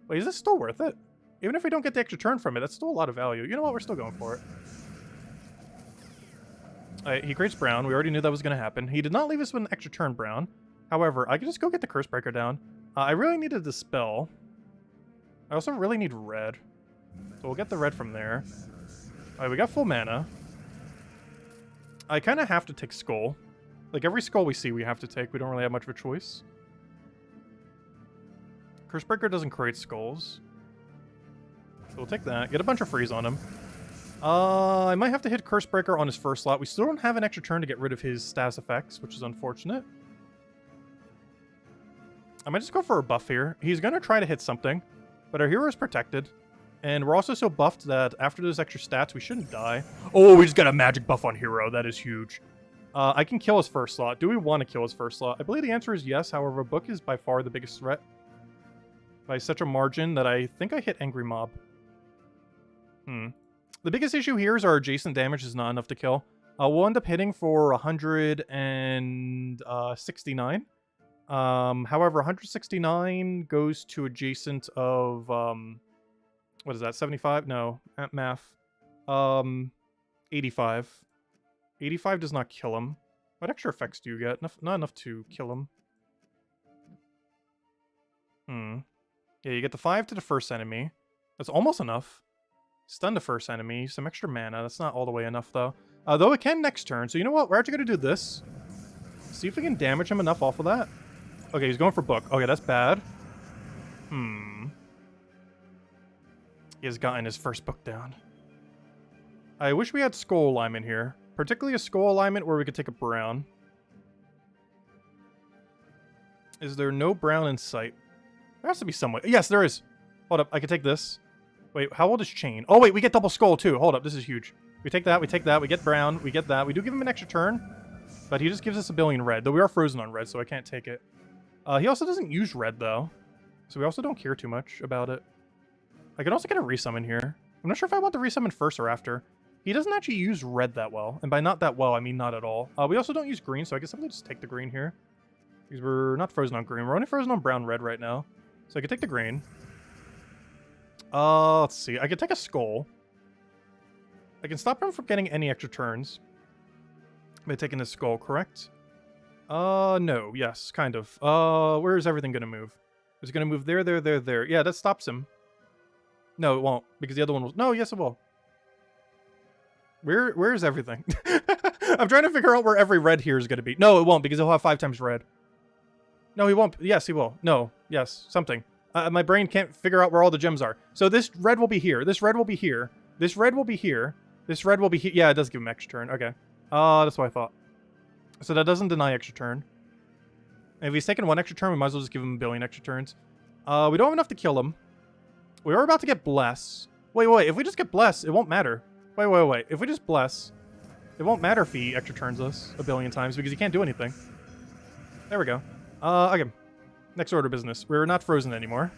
Wait, is this still worth it? Even if we don't get the extra turn from it, that's still a lot of value. You know what, we're still going for it. Alright, he creates brown. We already knew that was going to happen. He did not leave us with an extra turn brown. However, I can just go get the Curse Breaker down. I really need a Dispel. I also really need red. So we'll get the red from there. Alright, we got full mana. I kind of have to take Skull. Like, every Skull we see, we have to take. We don't really have much of a choice. Curse Breaker doesn't create Skulls. So we'll take that. Get a bunch of freeze on him. I might have to hit Curse Breaker on his first slot. We still don't have an extra turn to get rid of his status effects, which is unfortunate. I might just go for a buff here. He's going to try to hit something, but our hero is protected. And we're also so buffed that after those extra stats, we shouldn't die. Oh, we just got a magic buff on hero. That is huge. I can kill his first slot. Do we want to kill his first slot? I believe the answer is yes. However, Book is by far the biggest threat. By such a margin that I think I hit Angry Mob. The biggest issue here is our adjacent damage is not enough to kill. We'll end up hitting for 169. However, 169 goes to adjacent of, what is that, 75? No, math. 85. 85 does not kill him. What extra effects do you get? Not enough to kill him. Yeah, you get the 5 to the first enemy. That's almost enough. Stun the first enemy. Some extra mana. That's not all the way enough, though. Though it can next turn. So you know what? We're actually going to do this. See if we can damage him enough off of that. Okay, he's going for Book. Okay, that's bad. He has gotten his first Book down. I wish we had Skull alignment here. Particularly a Skull alignment where we could take a brown. Is there no brown in sight? There has to be some way. Yes, there is. Hold up, I can take this. Wait, how old is Chain? Oh, wait, we get double Skull, too. Hold up, this is huge. We take that, we take that, we get brown, we get that. We do give him an extra turn, but he just gives us a billion red, though we are frozen on red, so I can't take it. He also doesn't use red, though, so we also don't care too much about it. I can also get a resummon here. I'm not sure if I want the resummon first or after. He doesn't actually use red that well, and by not that well, I mean not at all. We also don't use green, so I guess I'm going to just take the green here. Because we're not frozen on green, we're only frozen on brown-red right now. So I can take the green. Let's see. I can take a Skull. I can stop him from getting any extra turns by taking the Skull, correct? No. Yes, kind of. Where is everything going to move? It's going to move there, there, there, there. Yeah, that stops him. No, it won't, because the other one will... No, yes, it will. Where is everything? I'm trying to figure out where every red here is going to be. No, it won't, because he'll have 5 times red. No, he won't. Yes, he will. No. Yes. Something. My brain can't figure out where all the gems are. So this red will be here. This red will be here. This red will be here. This red will be here. Yeah, it does give him extra turn. Okay. That's what I thought. So that doesn't deny extra turn. And if he's taken 1 extra turn, we might as well just give him a billion extra turns. We don't have enough to kill him. We are about to get Bless. Wait. If we just get Bless, it won't matter. Wait. If we just Bless, it won't matter if he extra turns us a billion times because he can't do anything. There we go. Okay. Next order of business. We're not frozen anymore.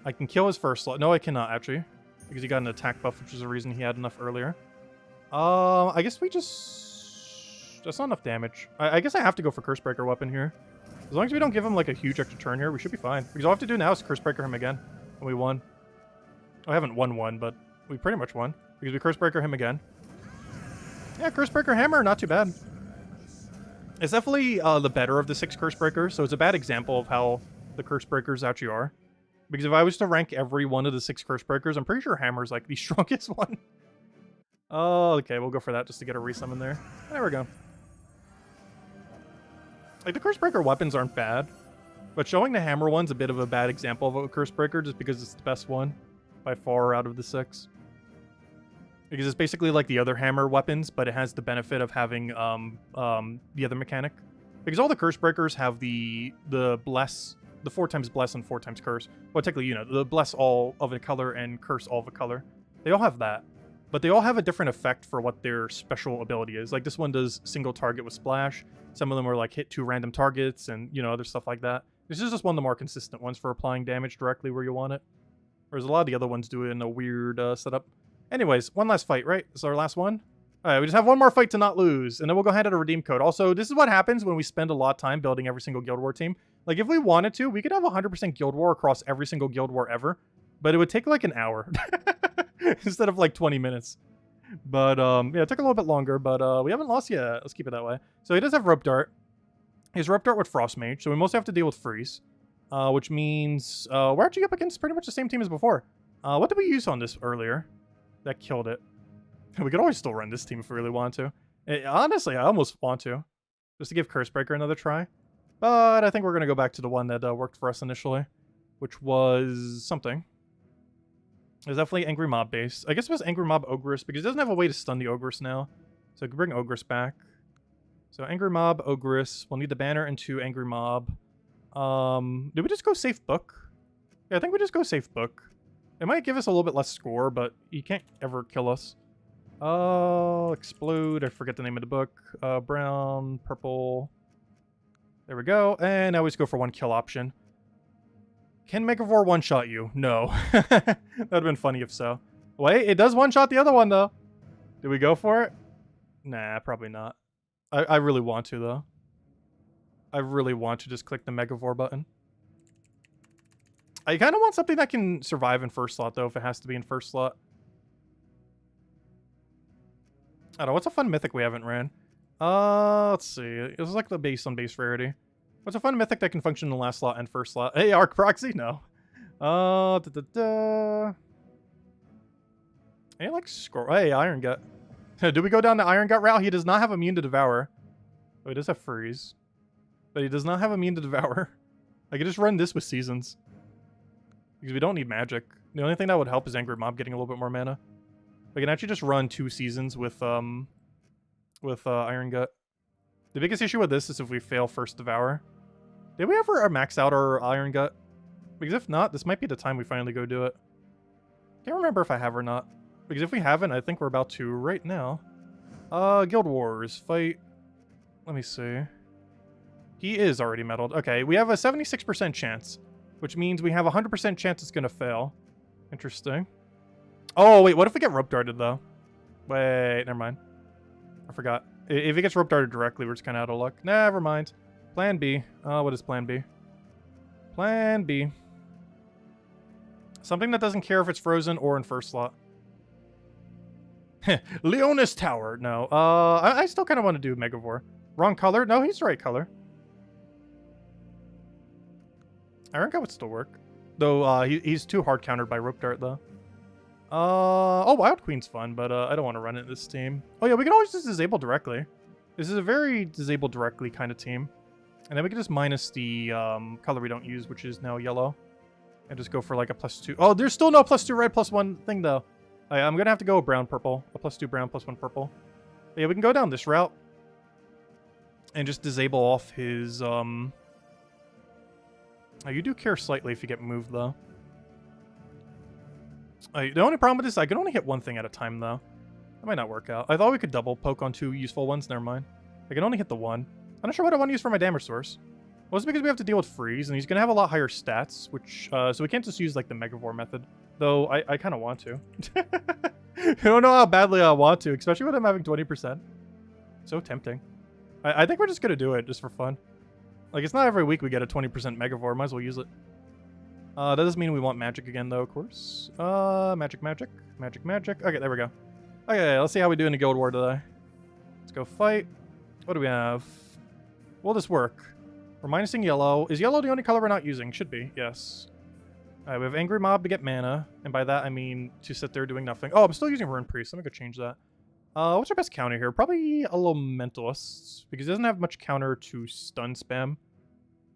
I can kill his first slot. No, I cannot, actually. Because he got an attack buff, which is the reason he had enough earlier. I guess we just... That's not enough damage. I guess I have to go for Curse Breaker weapon here. As long as we don't give him, like, a huge extra turn here, we should be fine. Because all I have to do now is Curse Breaker him again. And we won. I haven't won one, but we pretty much won. Because we Curse Breaker him again. Yeah, Curse Breaker Hammer, not too bad. It's definitely the better of the 6 Curse Breakers, so it's a bad example of how the Curse Breakers actually are. Because if I was to rank every one of the 6 Curse Breakers, I'm pretty sure Hammer's like the strongest one. Oh, okay, we'll go for that just to get a resummon there. There we go. Like, the Curse Breaker weapons aren't bad, but showing the Hammer one's a bit of a bad example of a Curse Breaker just because it's the best one by far out of the 6. Because it's basically like the other Hammer weapons, but it has the benefit of having the other mechanic. Because all the Curse Breakers have the Bless the 4 times bless and 4 times curse. Well, technically, you know, the bless all of a color and curse all of a color. They all have that. But they all have a different effect for what their special ability is. Like, this one does single target with splash. Some of them are like hit 2 random targets and, you know, other stuff like that. This is just one of the more consistent ones for applying damage directly where you want it. Whereas a lot of the other ones do it in a weird setup. Anyways, one last fight, right? This is our last one. All right, we just have one more fight to not lose, and then we'll go ahead and a redeem code. Also, this is what happens when we spend a lot of time building every single Guild War team. Like, if we wanted to, we could have 100% Guild War across every single Guild War ever, but it would take like an hour instead of like 20 minutes. But, yeah, it took a little bit longer, but we haven't lost yet. Let's keep it that way. So he does have Rope Dart. He has Rope Dart with Frost Mage, so we mostly have to deal with Freeze, which means we're actually up against pretty much the same team as before. What did we use on this earlier? That killed it. We could always still run this team if we really want to. Honestly, I almost want to. Just to give Cursebreaker another try. But I think we're going to go back to the one that worked for us initially. Which was something. It was definitely Angry Mob based. I guess it was Angry Mob Ogress because it doesn't have a way to stun the Ogress now. So I could bring Ogress back. So Angry Mob, Ogress. We'll need the banner into Angry Mob. Did we just go Safe Book? Yeah, I think we just go Safe Book. It might give us a little bit less score, but he can't ever kill us. Explode. I forget the name of the book. Brown, purple. There we go. And now we just go for one kill option. Can Megavore one-shot you? No. That would have been funny if so. Wait, it does one-shot the other one, though. Did we go for it? Nah, probably not. I really want to, though. I really want to just click the Megavore button. I kind of want something that can survive in first slot, though, if it has to be in first slot. I don't know. What's a fun mythic we haven't ran? Let's see. It was like the base on base rarity. What's a fun mythic that can function in the last slot and first slot? Hey, Arc Proxy? No. Hey, like scroll. Hey, Iron Gut. Do we go down the Iron Gut route? He does not have immune to Devour. Oh, he does have Freeze. But he does not have immune to Devour. I could just run this with Seasons. Because we don't need magic. The only thing that would help is Angry Mob getting a little bit more mana. We can actually just run 2 Seasons with Iron Gut. The biggest issue with this is if we fail first Devour. Did we ever max out our Iron Gut? Because if not, this might be the time we finally go do it. Can't remember if I have or not. Because if we haven't, I think we're about to right now. Guild Wars. Fight. Let me see. He is already medaled. Okay, we have a 76% chance. Which means we have a 100% chance it's going to fail. Interesting. Oh, wait. What if we get rope darted, though? Wait, never mind. I forgot. If it gets rope darted directly, we're just kind of out of luck. Never mind. Plan B. What is Plan B? Plan B. Something that doesn't care if it's frozen or in first slot. Leonis Tower. No. I still kind of want to do Megavore. Wrong color? No, he's the right color. Iron Gut would still work. Though, he's too hard countered by Rope Dart, though. Oh, Wild Queen's fun, but I don't want to run it this team. Oh, yeah, we can always just disable directly. This is a very disable directly kind of team. And then we can just minus the color we don't use, which is now yellow. And just go for like a +2. Oh, there's still no +2 red +1 thing, though. I'm going to have to go brown-purple. A +2 brown, +1 purple. But yeah, we can go down this route. And just disable off his... Oh, you do care slightly if you get moved, though. The only problem with this is I can only hit one thing at a time, though. That might not work out. I thought we could double poke on 2 useful ones. Never mind. I can only hit the one. I'm not sure what I want to use for my damage source. Well, it's because we have to deal with Freeze, and he's going to have a lot higher stats, which... so we can't just use, like, the Megavore method. Though, I kind of want to. I don't know how badly I want to, especially when I'm having 20%. So tempting. I think we're just going to do it, just for fun. Like, it's not every week we get a 20% Megavore. Might as well use it. That doesn't mean we want magic again, though, of course. Magic. Okay, there we go. Okay, let's see how we do in the Guild War today. Let's go fight. What do we have? Will this work? We're minusing yellow. Is yellow the only color we're not using? Should be, yes. Alright, we have Angry Mob to get mana. And by that, I mean to sit there doing nothing. Oh, I'm still using Rune Priest. Let me go change that. What's our best counter here? Probably Elementalist, because it doesn't have much counter to stun spam.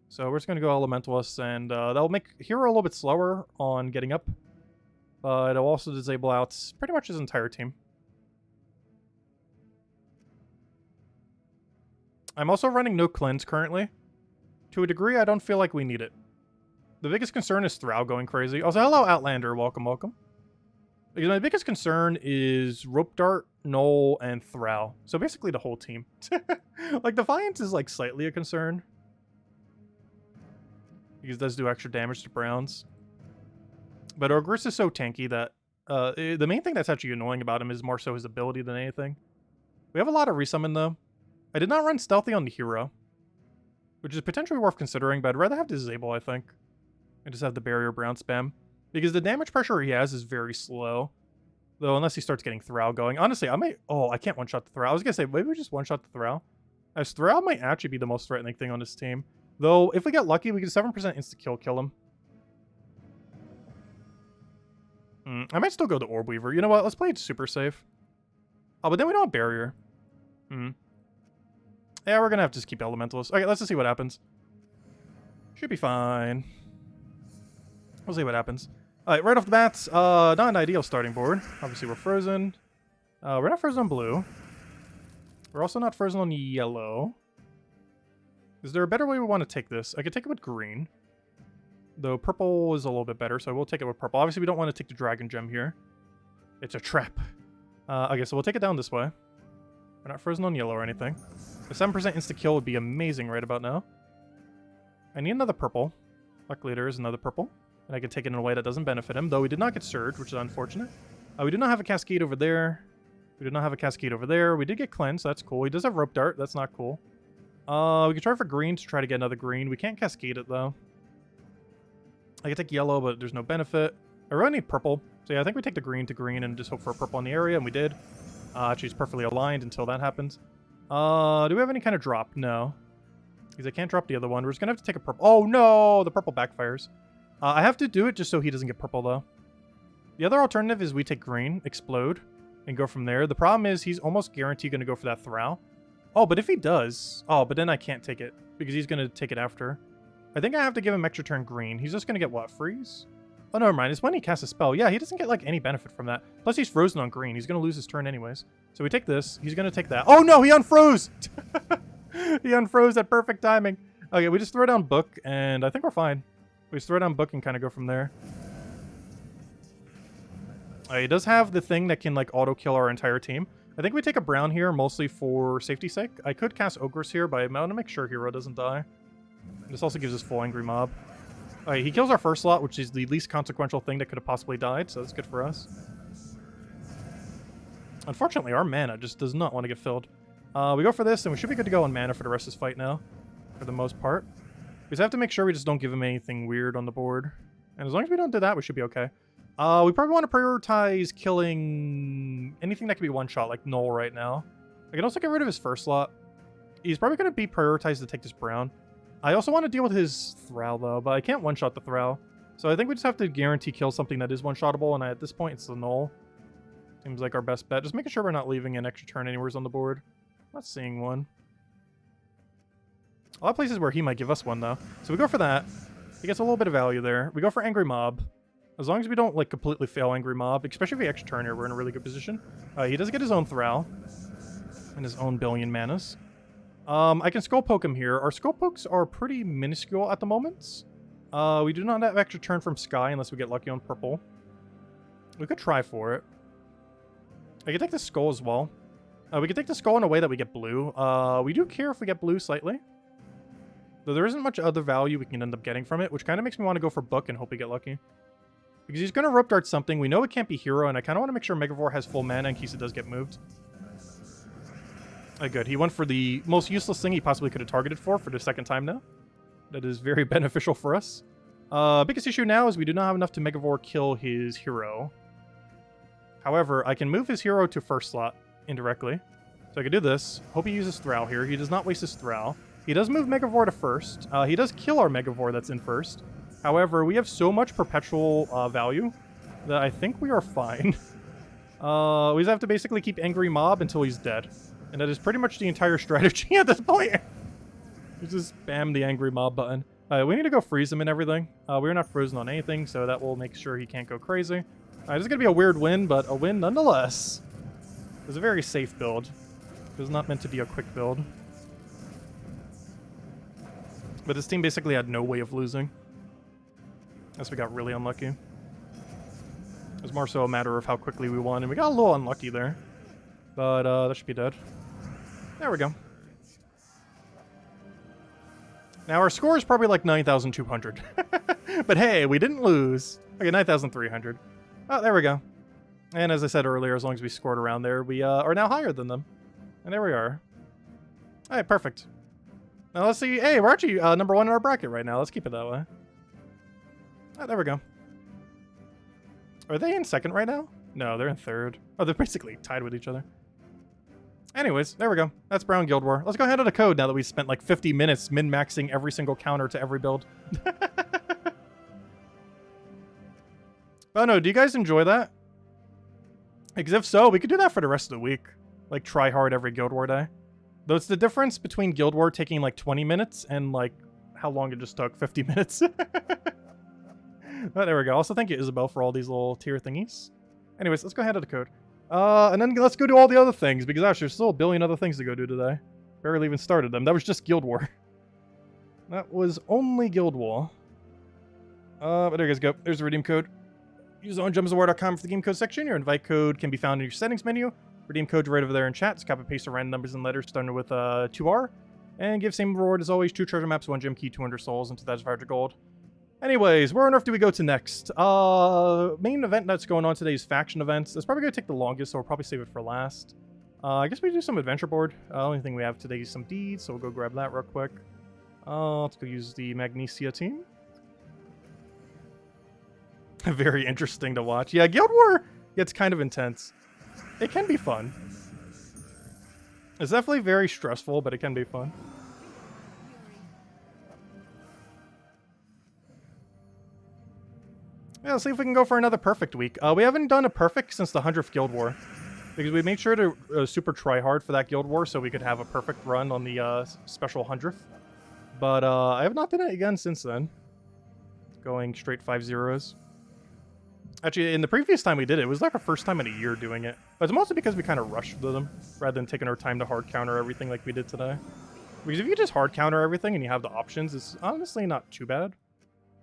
So we're just going to go Elementalist, and that'll make Hero a little bit slower on getting up. But it'll also disable out pretty much his entire team. I'm also running no cleanse currently. To a degree, I don't feel like we need it. The biggest concern is Thrall going crazy. Also, hello, Outlander. Welcome, welcome. Because my biggest concern is Rope Dart, Null, and Thrall. So basically the whole team. Like, Defiance is, like, slightly a concern. Because it does do extra damage to Browns. But Ogris is so tanky that the main thing that's actually annoying about him is more so his ability than anything. We have a lot of resummon, though. I did not run Stealthy on the hero, which is potentially worth considering, but I'd rather have Disable, I think. And just have the Barrier Brown spam. Because the damage pressure he has is very slow. Though, unless he starts getting Thrall going. Honestly, I might... Oh, I can't one-shot the Thrall. I was going to say, maybe we just one-shot the Thrall. As Thrall might actually be the most threatening thing on this team. Though, if we get lucky, we get 7% insta-kill him. I might still go to Orb Weaver. You know what? Let's play it super safe. Oh, but then we don't have Barrier. Yeah, we're going to have to just keep Elementalist. Okay, let's just see what happens. Should be fine. We'll see what happens. Alright, right off the bat, not an ideal starting board. Obviously, we're frozen. We're not frozen on blue. We're also not frozen on yellow. Is there a better way we want to take this? I could take it with green. Though purple is a little bit better, so we'll take it with purple. Obviously, we don't want to take the Dragon Gem here. It's a trap. Okay, so we'll take it down this way. We're not frozen on yellow or anything. A 7% insta-kill would be amazing right about now. I need another purple. Luckily, there is another purple. And I can take it in a way that doesn't benefit him, though we did not get Surge, which is unfortunate. We do not have a Cascade over there. We did not have a Cascade over there. We did get Cleanse, so that's cool. He does have Rope Dart, that's not cool. We can try for green to try to get another green. We can't Cascade it, though. I can take yellow, but there's no benefit. I really need purple. So yeah, I think we take the green to green and just hope for a purple in the area, and we did. Actually, it's perfectly aligned until that happens. Do we have any kind of drop? No. Because I can't drop the other one. We're just going to have to take a purple. Oh, no! The purple backfires. I have to do it just so he doesn't get purple, though. The other alternative is we take green, explode, and go from there. The problem is he's almost guaranteed going to go for that Thrall. Oh, but if he does... Oh, but then I can't take it, because he's going to take it after. I think I have to give him extra turn green. He's just going to get, what, freeze? Oh, never mind. It's when he casts a spell. Yeah, he doesn't get, like, any benefit from that. Plus, he's frozen on green. He's going to lose his turn anyways. So we take this. He's going to take that. Oh, no! He unfroze! He unfroze at perfect timing. Okay, we just throw down Book, and I think we're fine. We just throw down Book and kind of go from there. He does have the thing that can, like, auto-kill our entire team. I think we take a brown here, mostly for safety's sake. I could cast Ogress here, but I want to make sure Hero doesn't die. This also gives us full Angry Mob. Alright, he kills our first slot, which is the least consequential thing that could have possibly died, so that's good for us. Unfortunately, our mana just does not want to get filled. We go for this, and we should be good to go on mana for the rest of this fight now, for the most part. We just have to make sure we just don't give him anything weird on the board. And as long as we don't do that, we should be okay. We probably want to prioritize killing anything that could be one-shot, like Null right now. I can also get rid of his first slot. He's probably going to be prioritized to take this brown. I also want to deal with his Thrall, though, but I can't one-shot the Thrall. So I think we just have to guarantee kill something that is one-shottable, and at this point, it's the Null. Seems like our best bet. Just making sure we're not leaving an extra turn anywhere on the board. Not seeing one. A lot of places where he might give us one, though. So we go for that. He gets a little bit of value there. We go for Angry Mob. As long as we don't, like, completely fail Angry Mob, especially if we extra turn here, we're in a really good position. He does get his own Thrall. And his own billion manas. I can Skull Poke him here. Our Skull Pokes are pretty minuscule at the moment. We do not have extra turn from Sky unless we get lucky on purple. We could try for it. I could take the Skull as well. We could take the Skull in a way that we get blue. We do care if we get blue slightly. Though there isn't much other value we can end up getting from it, which kind of makes me want to go for Book and hope we get lucky. Because he's going to Rope Dart something. We know it can't be Hero, and I kind of want to make sure Megavore has full mana in case it does get moved. Good. He went for the most useless thing he possibly could have targeted for the second time now. That is very beneficial for us. Biggest issue now is we do not have enough to Megavore kill his Hero. However, I can move his Hero to first slot indirectly. So I could do this. Hope he uses Thrall here. He does not waste his Thrall. He does move Megavore to first. He does kill our Megavore that's in first. However, we have so much perpetual value that I think we are fine. We just have to basically keep Angry Mob until he's dead. And that is pretty much the entire strategy at this point. We just spam the Angry Mob button. We need to go freeze him and everything. We're not frozen on anything, so that will make sure he can't go crazy. This is going to be a weird win, but a win nonetheless. It was a very safe build. It was not meant to be a quick build. But this team basically had no way of losing. Unless we got really unlucky. It was more so a matter of how quickly we won, and we got a little unlucky there. But that should be dead. There we go. Now our score is probably like 9,200. But hey, we didn't lose. Okay, 9,300. Oh, there we go. And as I said earlier, as long as we scored around there, we are now higher than them. And there we are. All right, perfect. Now let's see. Hey, we're actually number 1 in our bracket right now. Let's keep it that way. Oh, there we go. Are they in second right now? No, they're in third. Oh, they're basically tied with each other. Anyways, there we go. That's Brown Guild War. Let's go ahead on the code now that we've spent like 50 minutes min-maxing every single counter to every build. Oh no, do you guys enjoy that? Because if so, we could do that for the rest of the week. Like, try hard every Guild War day. Though it's the difference between Guild War taking like 20 minutes and like how long it just took, 50 minutes. Oh, there we go. Also, thank you, Isabel, for all these little tier thingies. Anyways, let's go ahead to the code. And then let's go do all the other things, because actually there's still a billion other things to go do today. Barely even started them. That was just Guild War. That was only Guild War. But there you guys go. There's the redeem code. Use ongemsofwar.com for the game code section. Your invite code can be found in your settings menu. Redeem code right over there in chat. Just copy and paste the random numbers and letters starting with 2R. And give same reward as always, 2 treasure maps, 1 gem key, 200 souls, and 2,500 gold. Anyways, where on earth do we go to next? Main event that's going on today is faction events. That's probably going to take the longest, so we'll probably save it for last. I guess we do some adventure board. Only thing we have today is some deeds, so we'll go grab that real quick. Let's go use the Magnesia team. Very interesting to watch. Yeah, Guild War gets kind of intense. It can be fun. It's definitely very stressful, but it can be fun. Yeah, let's see if we can go for another perfect week. We haven't done a perfect since the 100th Guild War. Because we made sure to super try hard for that Guild War so we could have a perfect run on the special 100th. But I have not done it again since then. Going straight 5 zeros. Actually, in the previous time we did it, it was like our first time in a year doing it. But it's mostly because we kind of rushed through them, rather than taking our time to hard counter everything like we did today. Because if you just hard counter everything and you have the options, it's honestly not too bad.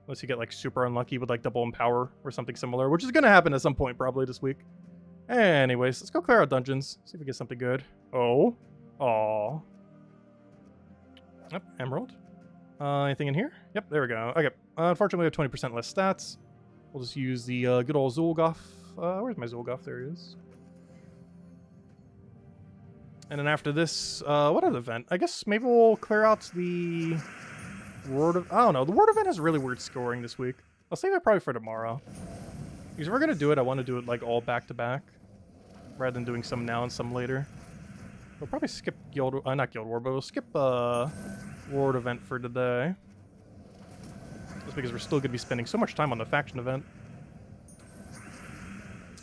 Unless you get like super unlucky with like double empower or something similar, which is going to happen at some point probably this week. Anyways, let's go clear out dungeons. See if we get something good. Oh. Aw. Yep, Emerald. Anything in here? Yep, there we go. Okay. Unfortunately, we have 20% less stats. We'll just use the good old Zulgoth. Where's my Zulgoth? There he is. And then after this, what other event? I guess maybe we'll clear out the Ward of... I don't know. The Ward event has really weird scoring this week. I'll save it probably for tomorrow. Because if we're going to do it, I want to do it like all back-to-back. Rather than doing some now and some later. We'll probably skip not Guild War, but we'll skip Ward event for today. Just because we're still going to be spending so much time on the faction event.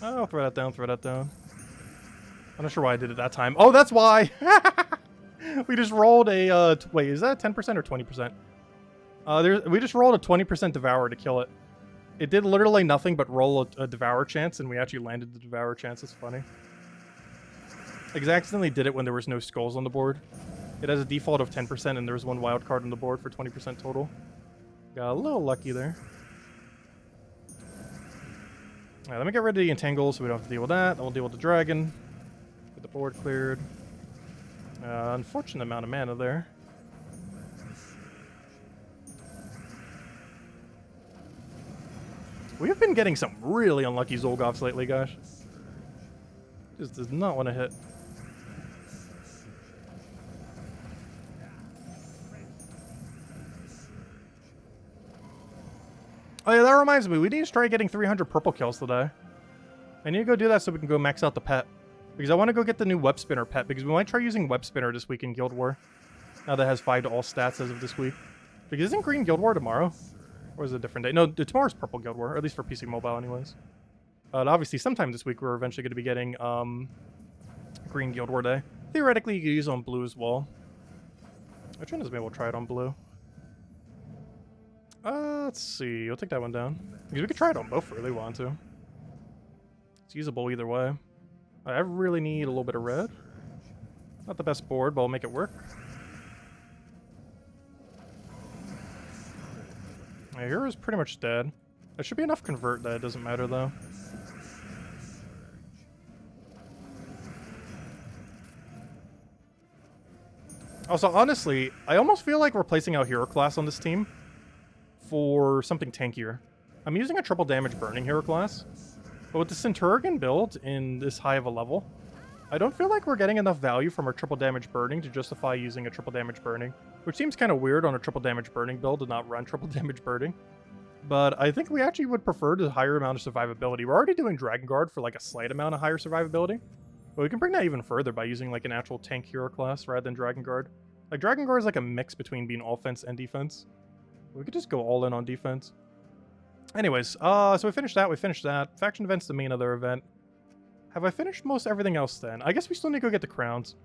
Oh, throw that down, throw that down. I'm not sure why I did it that time. Oh, that's why! We just rolled a, wait, is that 10% or 20%? We just rolled a 20% Devour to kill it. It did literally nothing but roll a Devour chance, and we actually landed the Devour chance. It's funny. I accidentally did it when there was no skulls on the board. It has a default of 10%, and there was 1 wild card on the board for 20% total. Got a little lucky there. Alright, let me get rid of the Entangle so we don't have to deal with that. Then we'll deal with the Dragon. Get the board cleared. Unfortunate amount of mana there. We have been getting some really unlucky Zulgoths lately, gosh. Just does not want to hit. Oh yeah, that reminds me, we need to try getting 300 purple kills today. I need to go do that so we can go max out the pet. Because I want to go get the new Web Spinner pet, because we might try using Web Spinner this week in Guild War. Now that has 5 to all stats as of this week. Because isn't Green Guild War tomorrow? Or is it a different day? No, tomorrow's Purple Guild War, or at least for PC Mobile anyways. But obviously sometime this week we're eventually going to be getting Green Guild War Day. Theoretically you could use it on blue as well. Which one is maybe we'll try it on blue? Let's see. We'll take that one down. Because we could try it on both if we really want to. It's usable either way. I really need a little bit of red. Not the best board, but I'll make it work. My hero's pretty much dead. There should be enough convert that it doesn't matter, though. Also, honestly, I almost feel like replacing our hero class on this team for something tankier. I'm using a triple damage burning hero class, but with the Centurion build in this high of a level, I don't feel like we're getting enough value from our triple damage burning to justify using a triple damage burning, which seems kind of weird on a triple damage burning build to not run triple damage burning. But I think we actually would prefer the higher amount of survivability. We're already doing Dragon Guard for like a slight amount of higher survivability, but we can bring that even further by using like an actual tank hero class rather than Dragon Guard. Like Dragon Guard is like a mix between being offense and defense. We could just go all in on defense. Anyways, so we finished that. Faction event's the main other event. Have I finished most everything else then? I guess we still need to go get the crowns.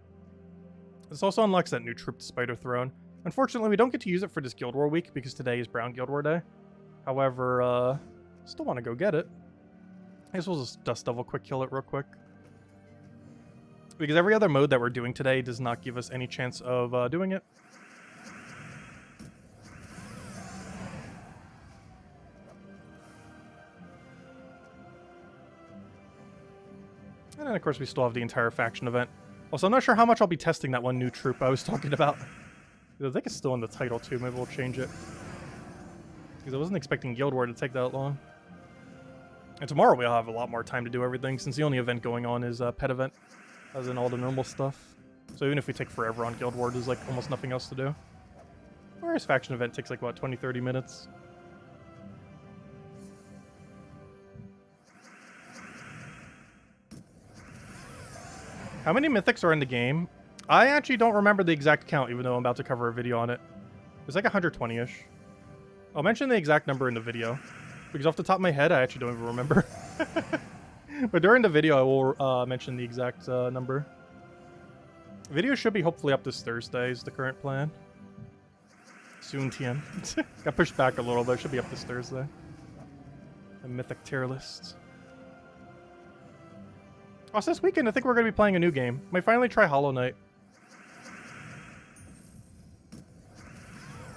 This also unlocks that new troop, the Spider Throne. Unfortunately, we don't get to use it for this Guild War week because today is Brown Guild War Day. However, still want to go get it. I guess we'll just Dust Devil quick kill it real quick. Because every other mode that we're doing today does not give us any chance of doing it. And then, of course, we still have the entire faction event. Also, I'm not sure how much I'll be testing that one new troop I was talking about. I think it's still in the title, too. Maybe we'll change it. Because I wasn't expecting Guild War to take that long. And tomorrow we'll have a lot more time to do everything, since the only event going on is Pet Event, as in all the normal stuff. So even if we take forever on Guild War, there's like almost nothing else to do. Whereas Faction Event takes like, what, 20-30 minutes? How many mythics are in the game? I actually don't remember the exact count, even though I'm about to cover a video on it. It's like 120-ish. I'll mention the exact number in the video, because off the top of my head, I actually don't even remember. But during the video, I will mention the exact number. The video should be hopefully up this Thursday, is the current plan. Soon, TM. Got pushed back a little, but it should be up this Thursday. A mythic tier list. Also, this weekend, I think we're going to be playing a new game. Might finally try Hollow Knight.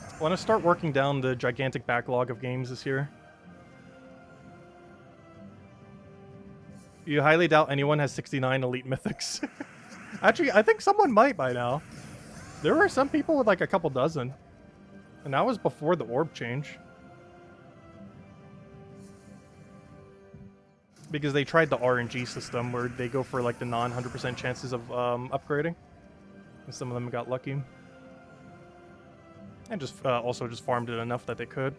I want to start working down the gigantic backlog of games this year. You highly doubt anyone has 69 Elite Mythics. Actually, I think someone might by now. There were some people with like a couple dozen. And that was before the orb change. Because they tried the RNG system where they go for like the non-100% chances of upgrading. And some of them got lucky. And just also just farmed it enough that they could.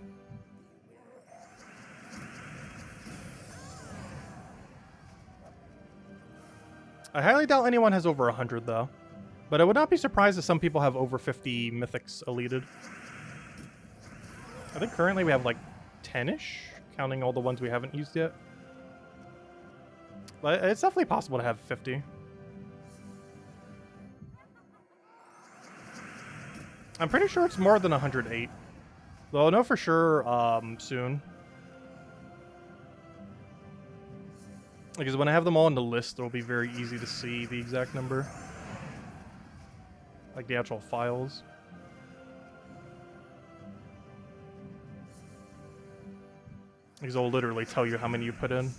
I highly doubt anyone has over 100 though. But I would not be surprised if some people have over 50 mythics elited. I think currently we have like 10-ish, counting all the ones we haven't used yet. But it's definitely possible to have 50. I'm pretty sure it's more than 108. Though I'll know for sure soon. Because when I have them all on the list, it'll be very easy to see the exact number. Like the actual files. Because it'll literally tell you how many you put in.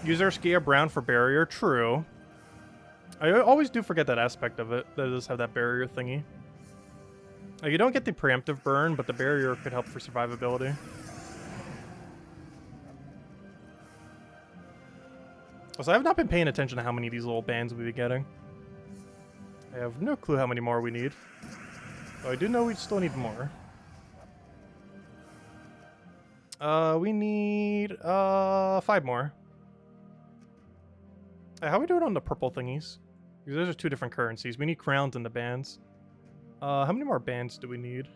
User Skia Brown for barrier, true. I always do forget that aspect of it, that it does have that barrier thingy. Like, you don't get the preemptive burn, but the barrier could help for survivability. Also, I have not been paying attention to how many of these little bands we'll be getting. I have no clue how many more we need. But I do know we still need more. We need 5 more. How are we doing on the purple thingies? Because those are 2 different currencies. We need crowns and the bands. How many more bands do we need?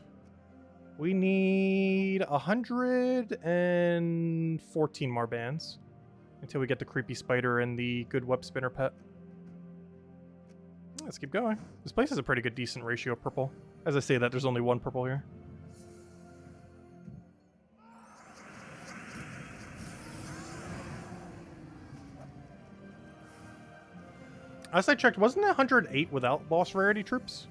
We need 114 more bands. Until we get the creepy spider and the good web spinner pet. Let's keep going. This place has a pretty good decent ratio of purple. As I say that, there's only 1 purple here. As I checked, wasn't it 108 without boss rarity troops?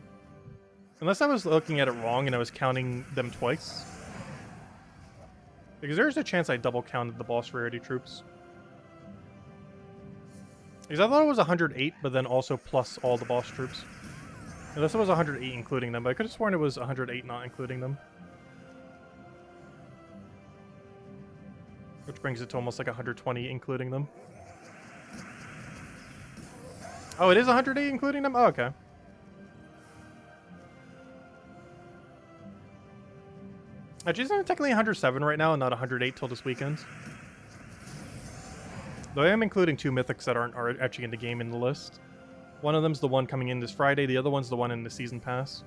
Unless I was looking at it wrong and I was counting them twice. Because there's a chance I double counted the boss rarity troops. Because I thought it was 108, but then also plus all the boss troops. Unless it was 108 including them, but I could have sworn it was 108 not including them. Which brings it to almost like 120 including them. Oh, it is 108 including them? Oh, okay. Actually, isn't it technically 107 right now and not 108 till this weekend? Though I am including 2 mythics that are actually in the game in the list. One of them's the one coming in this Friday, the other one's the one in the season pass.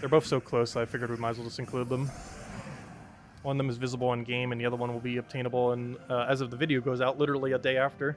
They're both so close, so I figured we might as well just include them. One of them is visible in game, and the other one will be obtainable, and as of the video goes out, literally a day after.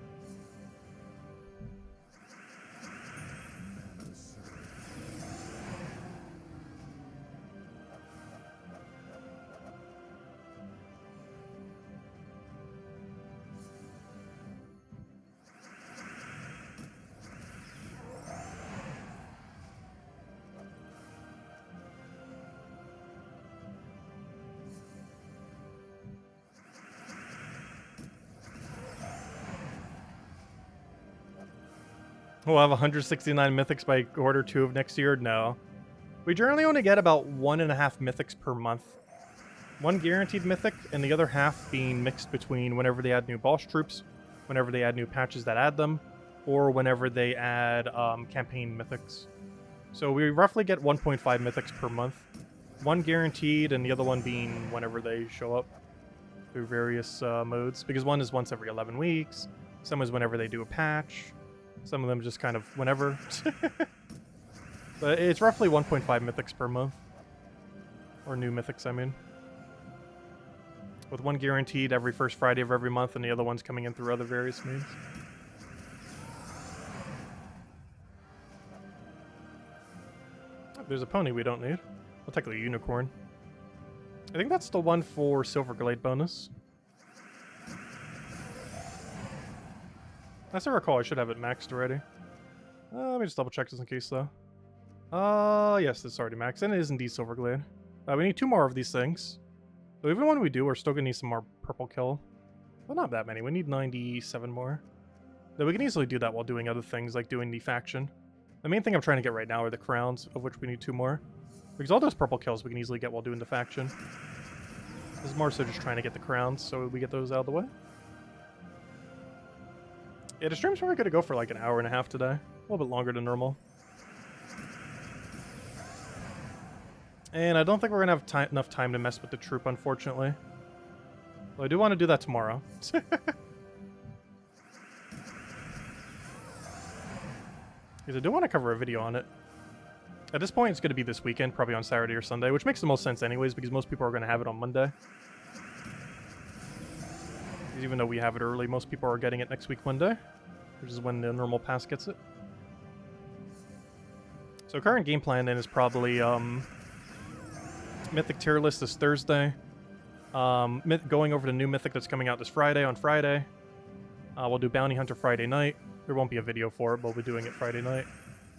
We'll have 169 mythics by quarter 2 of next year? No. We generally only get about 1.5 mythics per month. One guaranteed mythic, and the other half being mixed between whenever they add new boss troops, whenever they add new patches that add them, or whenever they add campaign mythics. So we roughly get 1.5 mythics per month. One guaranteed, and the other one being whenever they show up through various modes. Because one is once every 11 weeks, some is whenever they do a patch, some of them just kind of whenever. But it's roughly 1.5 mythics per month. Or new mythics, I mean. With one guaranteed every first Friday of every month, and the other ones coming in through other various means. There's a pony we don't need. I'll take a unicorn. I think that's the one for Silver Glade bonus. As I recall, I should have it maxed already. Let me just double check just in case, though. Yes, it's already maxed, and it is indeed Silver Glade. We need 2 more of these things. But even when we do, we're still gonna need some more purple kill. Well, not that many. We need 97 more. Though we can easily do that while doing other things, like doing the faction. The main thing I'm trying to get right now are the crowns, of which we need 2 more. Because all those purple kills we can easily get while doing the faction. This is more so just trying to get the crowns, so we get those out of the way. Yeah, the stream's probably going to go for like an hour and a half today. A little bit longer than normal. And I don't think we're going to have enough time to mess with the troop, unfortunately. Well, I do want to do that tomorrow. Because I do want to cover a video on it. At this point, it's going to be this weekend, probably on Saturday or Sunday, which makes the most sense anyways, because most people are going to have it on Monday. Even though we have it early, most people are getting it next week Monday, which is when the normal pass gets it. So current game plan then is probably Mythic tier list this Thursday. Going over the new Mythic that's coming out this Friday on Friday. We'll do Bounty Hunter Friday night. There won't be a video for it, but we'll be doing it Friday night.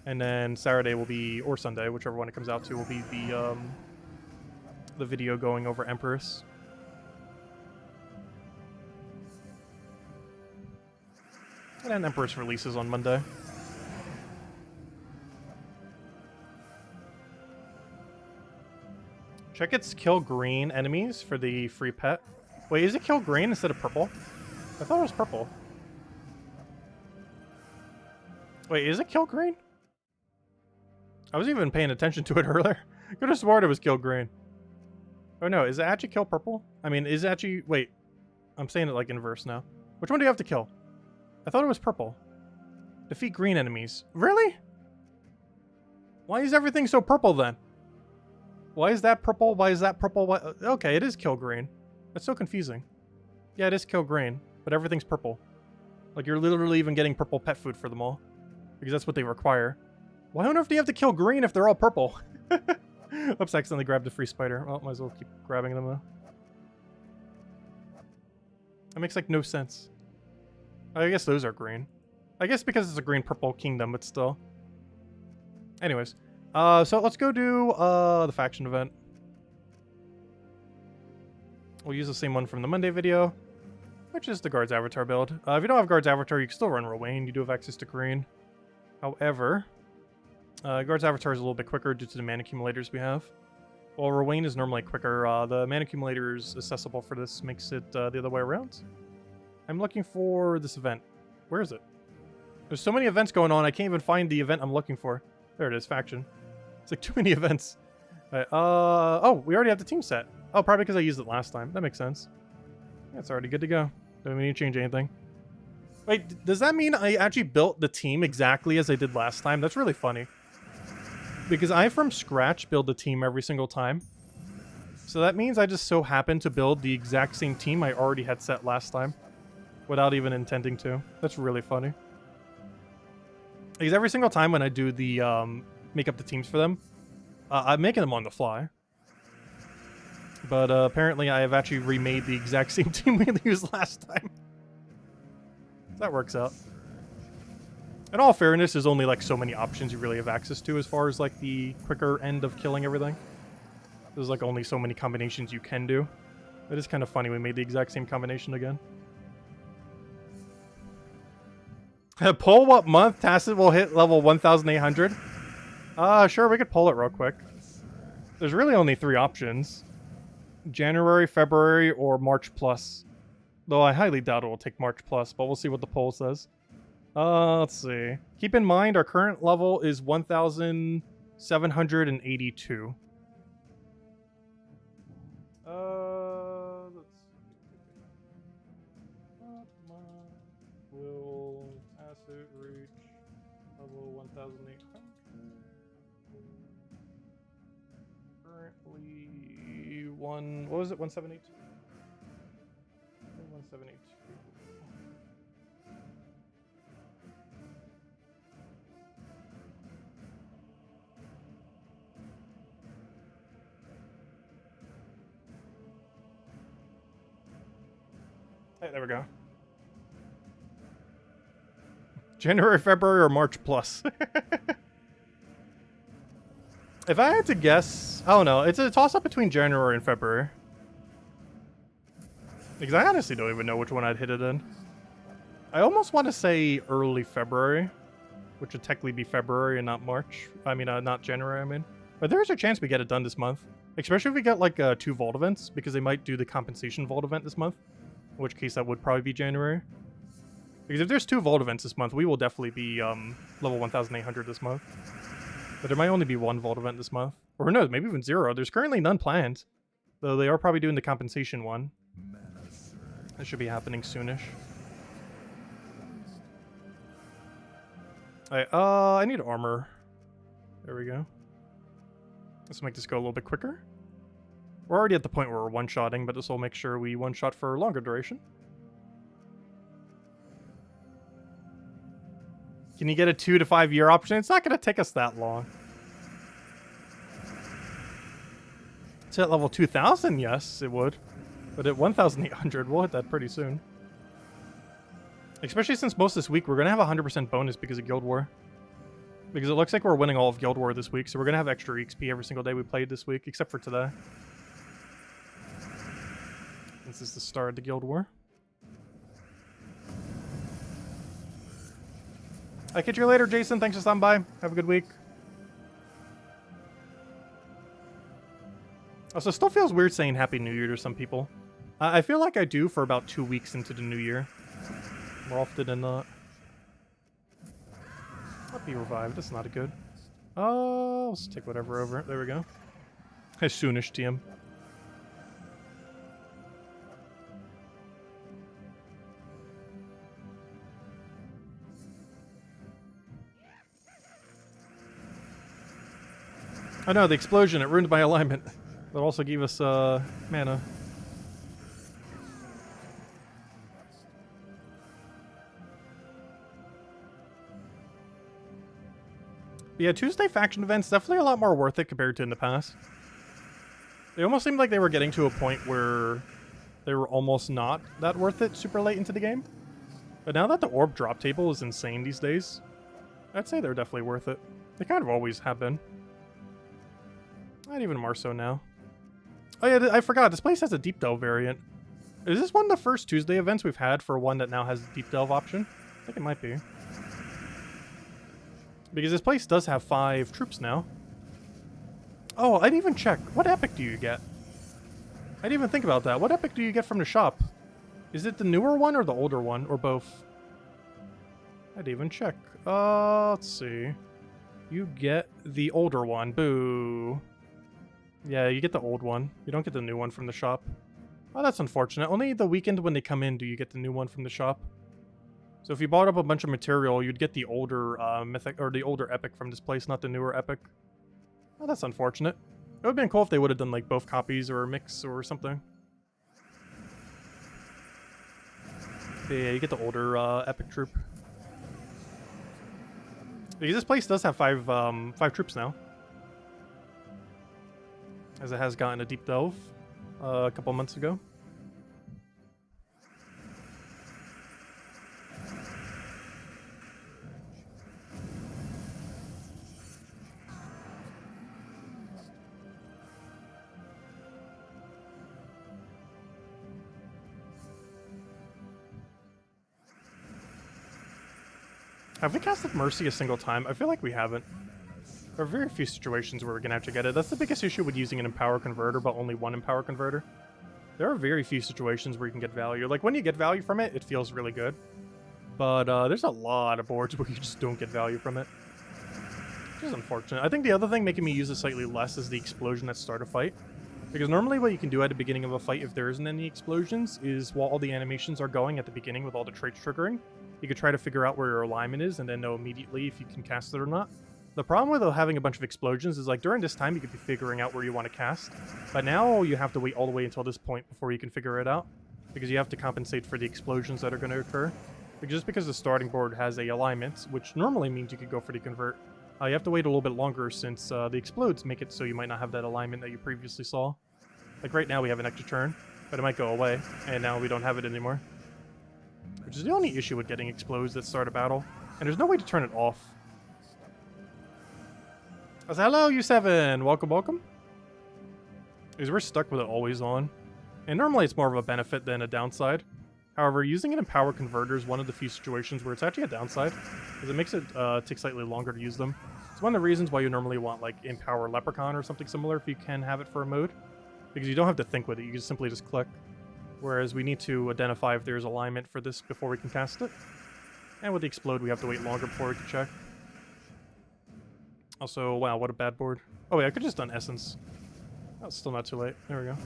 And then Saturday will be, or Sunday, whichever one it comes out to, will be the video going over Empress. And then Empress releases on Monday. Check its kill green enemies for the free pet. Wait, is it kill green instead of purple? I thought it was purple. Wait, is it kill green? I wasn't even paying attention to it earlier. I could have sworn it was kill green. Oh no, is it actually kill purple? I mean, is it actually... Wait, I'm saying it like inverse now. Which one do you have to kill? I thought it was purple. Defeat green enemies. Really? Why is everything so purple then? Why is that purple? Why is that purple? Why... Okay, it is kill green. That's so confusing. Yeah, it is kill green, but everything's purple. Like, you're literally even getting purple pet food for them all. Because that's what they require. Why on earth do you have to kill green if they're all purple? Oops, I accidentally grabbed a free spider. Well, might as well keep grabbing them though. That makes like no sense. I guess those are green. I guess because it's a green-purple kingdom, but still. Anyways. So let's go do the faction event. We'll use the same one from the Monday video, which is the Guards Avatar build. If you don't have Guards Avatar, you can still run Rowain. You do have access to green. However, Guards Avatar is a little bit quicker due to the mana accumulators we have. While Rowain is normally quicker, the mana accumulators accessible for this makes it the other way around. I'm looking for this event. Where is it? There's so many events going on, I can't even find the event I'm looking for. There it is, faction. It's like too many events. Right, oh, we already have the team set. Oh, probably because I used it last time. That makes sense. Yeah, it's already good to go. Don't need to change anything. Wait, does that mean I actually built the team exactly as I did last time? That's really funny. Because I, from scratch, build the team every single time. So that means I just so happen to build the exact same team I already had set last time. Without even intending to. That's really funny. Because every single time when I do the, make up the teams for them, I'm making them on the fly. But apparently I have actually remade the exact same team we used last time. That works out. In all fairness, there's only like so many options you really have access to as far as like the quicker end of killing everything. There's like only so many combinations you can do. It is kind of funny we made the exact same combination again. Poll what month Tacit will hit level 1,800? Sure, we could poll it real quick. There's really only 3 options. January, February, or March plus. Though I highly doubt it will take March plus, but we'll see what the poll says. Let's see. Keep in mind, our current level is 1,782. Let's see. What month will Tacit reach level 1,800? Currently, what was it? 172? 172. Hey, there we go. January, February, or March plus. If I had to guess, I don't know. It's a toss-up between January and February. Because I honestly don't even know which one I'd hit it in. I almost want to say early February, which would technically be February and not March. I mean, not January, I mean. But there's a chance we get it done this month. Especially if we get like 2 Vault events, because they might do the compensation Vault event this month. In which case that would probably be January. Because if there's 2 Vault events this month, we will definitely be level 1,800 this month. But there might only be 1 Vault event this month. Or who knows, maybe even 0. There's currently none planned. Though they are probably doing the compensation one. That should be happening soonish. Alright, I need armor. There we go. Let's make this go a little bit quicker. We're already at the point where we're one-shotting, but this will make sure we one-shot for a longer duration. Can you get a 2 to 5 year option? It's not going to take us that long. It's at level 2,000, yes, it would. But at 1,800, we'll hit that pretty soon. Especially since most this week, we're going to have a 100% bonus because of Guild War. Because it looks like we're winning all of Guild War this week, so we're going to have extra XP every single day we played this week, except for today. This is the start of the Guild War. I'll catch you later, Jason. Thanks for stopping by. Have a good week. Also, it still feels weird saying Happy New Year to some people. I feel like I do for about 2 weeks into the new year. More often than not. Not be revived. That's not a good. Oh, let's take whatever over. There we go. As soonish TM. Oh no, the explosion, it ruined my alignment. That also gave us mana. But yeah, Tuesday faction events, definitely a lot more worth it compared to in the past. They almost seemed like they were getting to a point where they were almost not that worth it super late into the game. But now that the orb drop table is insane these days, I'd say they're definitely worth it. They kind of always have been. Not even more so now. Oh yeah, I forgot. This place has a deep delve variant. Is this one of the first Tuesday events we've had for one that now has a deep delve option? I think it might be. Because this place does have 5 troops now. Oh, I didn't even check. What epic do you get? I didn't even think about that. What epic do you get from the shop? Is it the newer one or the older one? Or both? I didn't even check. Let's see. You get the older one. Boo. Yeah, you get the old one. You don't get the new one from the shop. Oh, that's unfortunate. Only the weekend when they come in do you get the new one from the shop. So if you bought up a bunch of material, you'd get the older mythic or the older epic from this place, not the newer epic. Oh, that's unfortunate. It would have been cool if they would have done like both copies or a mix or something. But yeah, you get the older epic troop. Because this place does have 5 troops now, as it has gotten a deep delve a couple months ago. Have we casted Mercy a single time? I feel like we haven't. There are very few situations where we're going to have to get it. That's the biggest issue with using an Empower Converter, but only one Empower Converter. There are very few situations where you can get value. Like, when you get value from it, it feels really good. But there's a lot of boards where you just don't get value from it. Which is unfortunate. I think the other thing making me use it slightly less is the explosion at start a fight. Because normally what you can do at the beginning of a fight, if there isn't any explosions, is while all the animations are going at the beginning with all the traits triggering, you could try to figure out where your alignment is and then know immediately if you can cast it or not. The problem with having a bunch of explosions is like during this time you could be figuring out where you want to cast, but now you have to wait all the way until this point before you can figure it out, because you have to compensate for the explosions that are going to occur. Just because the starting board has a alignment, which normally means you could go for the convert, you have to wait a little bit longer since the explodes make it so you might not have that alignment that you previously saw. Like right now we have an extra turn, but it might go away, and now we don't have it anymore. Which is the only issue with getting explodes at start a battle, and there's no way to turn it off. I said, hello, U7! Welcome, welcome. Because we're stuck with it always on. And normally it's more of a benefit than a downside. However, using an Empower Converter is one of the few situations where it's actually a downside, because it makes it take slightly longer to use them. It's one of the reasons why you normally want like Empower Leprechaun or something similar if you can have it for a mode. Because you don't have to think with it, you can simply just click. Whereas we need to identify if there's alignment for this before we can cast it. And with the Explode, we have to wait longer before we can check. Also, wow, what a bad board. Oh wait, I could just done Essence. That's still not too late. There we go.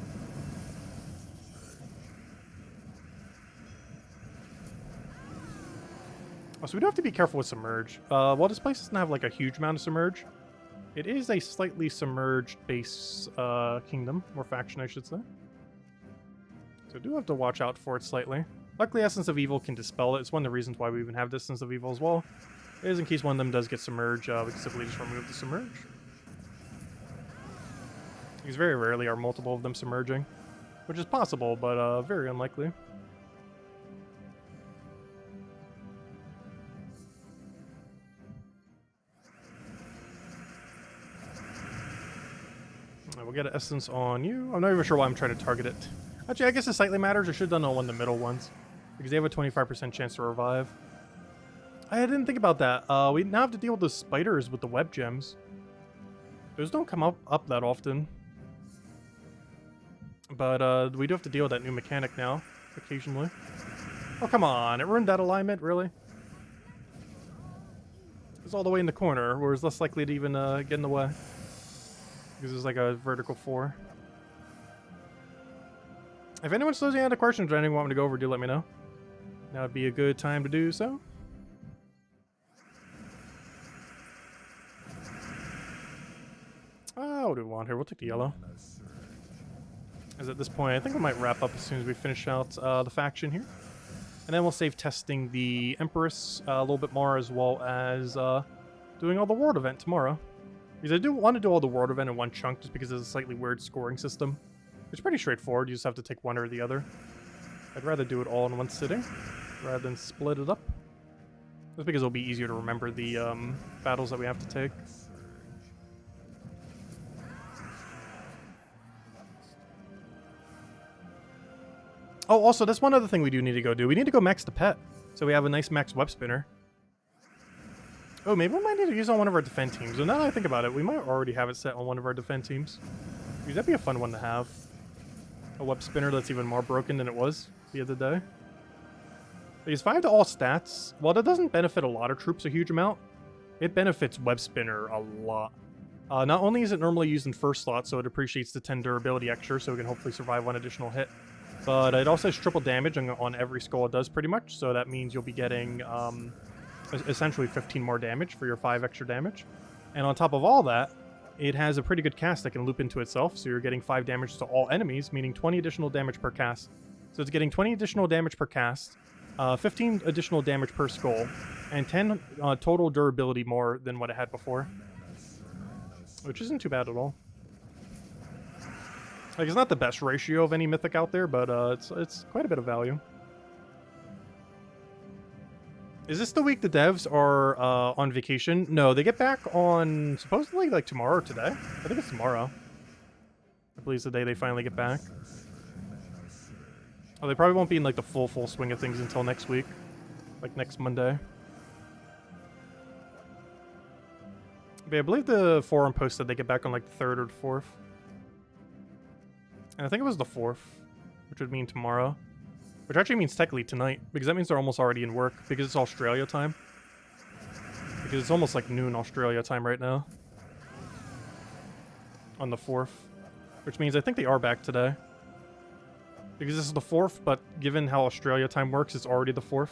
Oh, so we do have to be careful with Submerge. While this place doesn't have like a huge amount of Submerge, it is a slightly submerged base kingdom, or faction I should say. So I do have to watch out for it slightly. Luckily, Essence of Evil can dispel it. It's one of the reasons why we even have Essence of Evil as well. It is in case one of them does get submerged, we can simply just remove the submerge. Because very rarely are multiple of them submerging, which is possible, but very unlikely. We'll get an Essence on you. I'm not even sure why I'm trying to target it. Actually, I guess it slightly matters. I should have done it on one of the middle ones, because they have a 25% chance to revive. I didn't think about that. We now have to deal with the spiders with the web gems. Those don't come up that often. But we do have to deal with that new mechanic now, occasionally. Oh, come on. It ruined that alignment, really? It's all the way in the corner, where it's less likely to even get in the way. Because it's like a vertical 4. If anyone still has any other questions or anything you want me to go over, do let me know. Now would be a good time to do so. What do we want here? We'll take the yellow. As at this point, I think we might wrap up as soon as we finish out the faction here. And then we'll save testing the Empress a little bit more, as well as doing all the world event tomorrow. Because I do want to do all the world event in one chunk, just because it's a slightly weird scoring system. It's pretty straightforward, you just have to take one or the other. I'd rather do it all in one sitting. rather than split it up. Just because it'll be easier to remember the battles that we have to take. Oh, also, that's one other thing we do need to go do. We need to go max the pet, so we have a nice max web spinner. Oh, maybe we might need to use it on one of our defend teams. So now that I think about it, we might already have it set on one of our defend teams. Because that'd be a fun one to have. A web spinner that's even more broken than it was the other day. Because 5 to all stats, while that doesn't benefit a lot of troops a huge amount, it benefits web spinner a lot. Not only is it normally used in first slot, so it appreciates the 10 durability extra, so it can hopefully survive one additional hit. But it also has triple damage on every skull it does pretty much, so that means you'll be getting essentially 15 more damage for your 5 extra damage. And on top of all that, it has a pretty good cast that can loop into itself, so you're getting 5 damage to all enemies, meaning 20 additional damage per cast. So it's getting 20 additional damage per cast, 15 additional damage per skull, and 10 total durability more than what it had before. Which isn't too bad at all. Like, it's not the best ratio of any mythic out there, but it's quite a bit of value. Is this the week the devs are on vacation? No, they get back on supposedly like tomorrow or today. I think it's tomorrow. I believe it's the day they finally get back. Oh, they probably won't be in like the full swing of things until next week. Like next Monday. But yeah, I believe the forum posted they get back on like the 3rd or the 4th. And I think it was the 4th, which would mean tomorrow. Which actually means technically tonight, because that means they're almost already in work, because it's Australia time. Because it's almost like noon Australia time right now. On the 4th. Which means I think they are back today. Because this is the 4th, but given how Australia time works, it's already the 4th.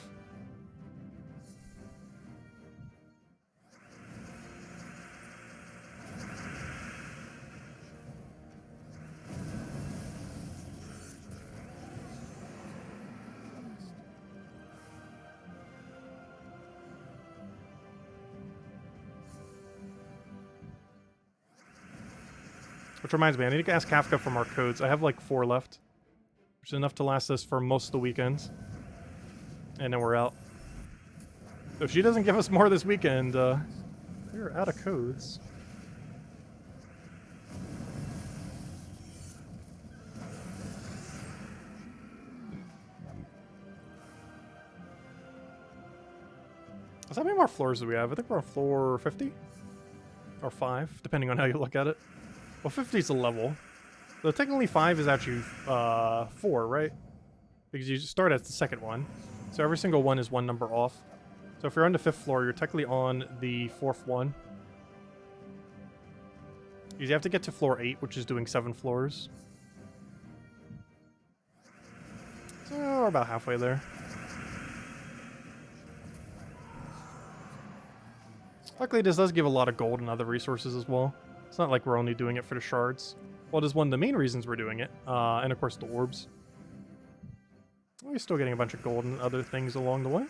Which reminds me, I need to ask Kafka for more codes. I have like 4 left. Which is enough to last us for most of the weekends. And then we're out. So if she doesn't give us more this weekend, we're out of codes. So how many more floors do we have? I think we're on floor 50? Or 5, depending on how you look at it. Well, 50 is a level. So technically 5 is actually 4, right? Because you start at the second one. So every single one is 1 number off. So if you're on the 5th floor, you're technically on the 4th one. Because you have to get to floor 8, which is doing 7 floors. So we're about halfway there. Luckily, this does give a lot of gold and other resources as well. It's not like we're only doing it for the shards. Well, it is one of the main reasons we're doing it. And of course the orbs. We're still getting a bunch of gold and other things along the way.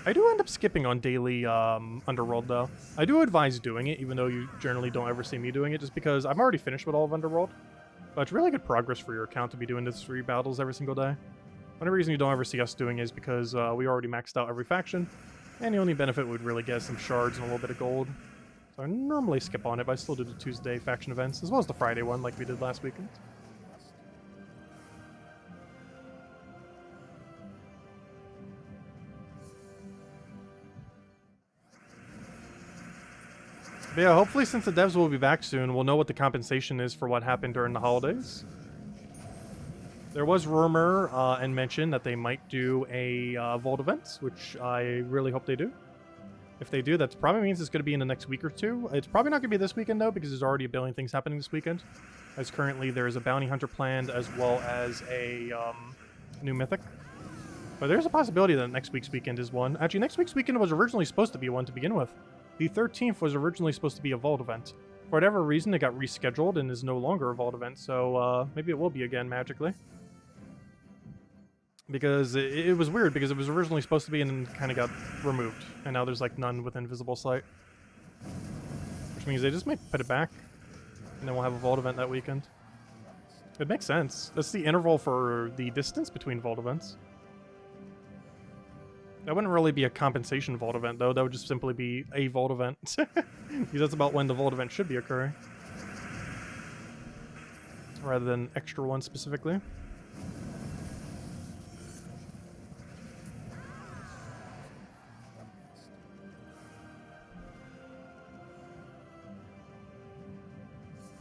I do end up skipping on daily Underworld though. I do advise doing it, even though you generally don't ever see me doing it, just because I'm already finished with all of Underworld. But it's really good progress for your account to be doing this 3 battles every single day. One reason you don't ever see us doing it is because we already maxed out every faction. And the only benefit would really get some shards and a little bit of gold. So I normally skip on it, but I still do the Tuesday faction events, as well as the Friday one like we did last weekend. But yeah, hopefully since the devs will be back soon, we'll know what the compensation is for what happened during the holidays. There was rumor and mention that they might do a Vault event, which I really hope they do. If they do, that probably means it's going to be in the next week or 2. It's probably not going to be this weekend, though, because there's already a billion things happening this weekend. As currently, there is a bounty hunter planned, as well as a new mythic. But there's a possibility that next week's weekend is one. Actually, next week's weekend was originally supposed to be one to begin with. The 13th was originally supposed to be a Vault event. For whatever reason, it got rescheduled and is no longer a Vault event, so maybe it will be again magically. Because it was weird, because it was originally supposed to be and then kind of got removed. And now there's like none within visible sight. Which means they just might put it back. And then we'll have a Vault event that weekend. It makes sense. That's the interval for the distance between Vault events. That wouldn't really be a compensation vault event, though. That would just simply be a vault event. Because that's about when the vault event should be occurring. Rather than extra one specifically.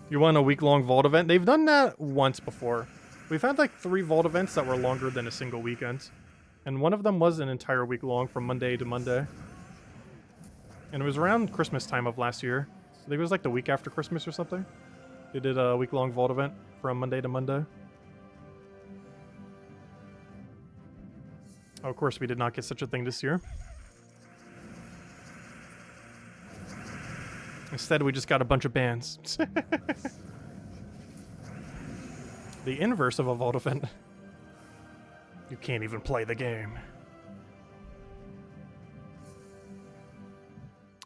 You want a week-long vault event? They've done that once before. We've had like 3 vault events that were longer than a single weekend. And one of them was an entire week long from Monday to Monday. And it was around Christmas time of last year. I think it was like the week after Christmas or something. They did a week-long vault event from Monday to Monday. Oh, of course, we did not get such a thing this year. Instead, we just got a bunch of bans. The inverse of a vault event. You can't even play the game.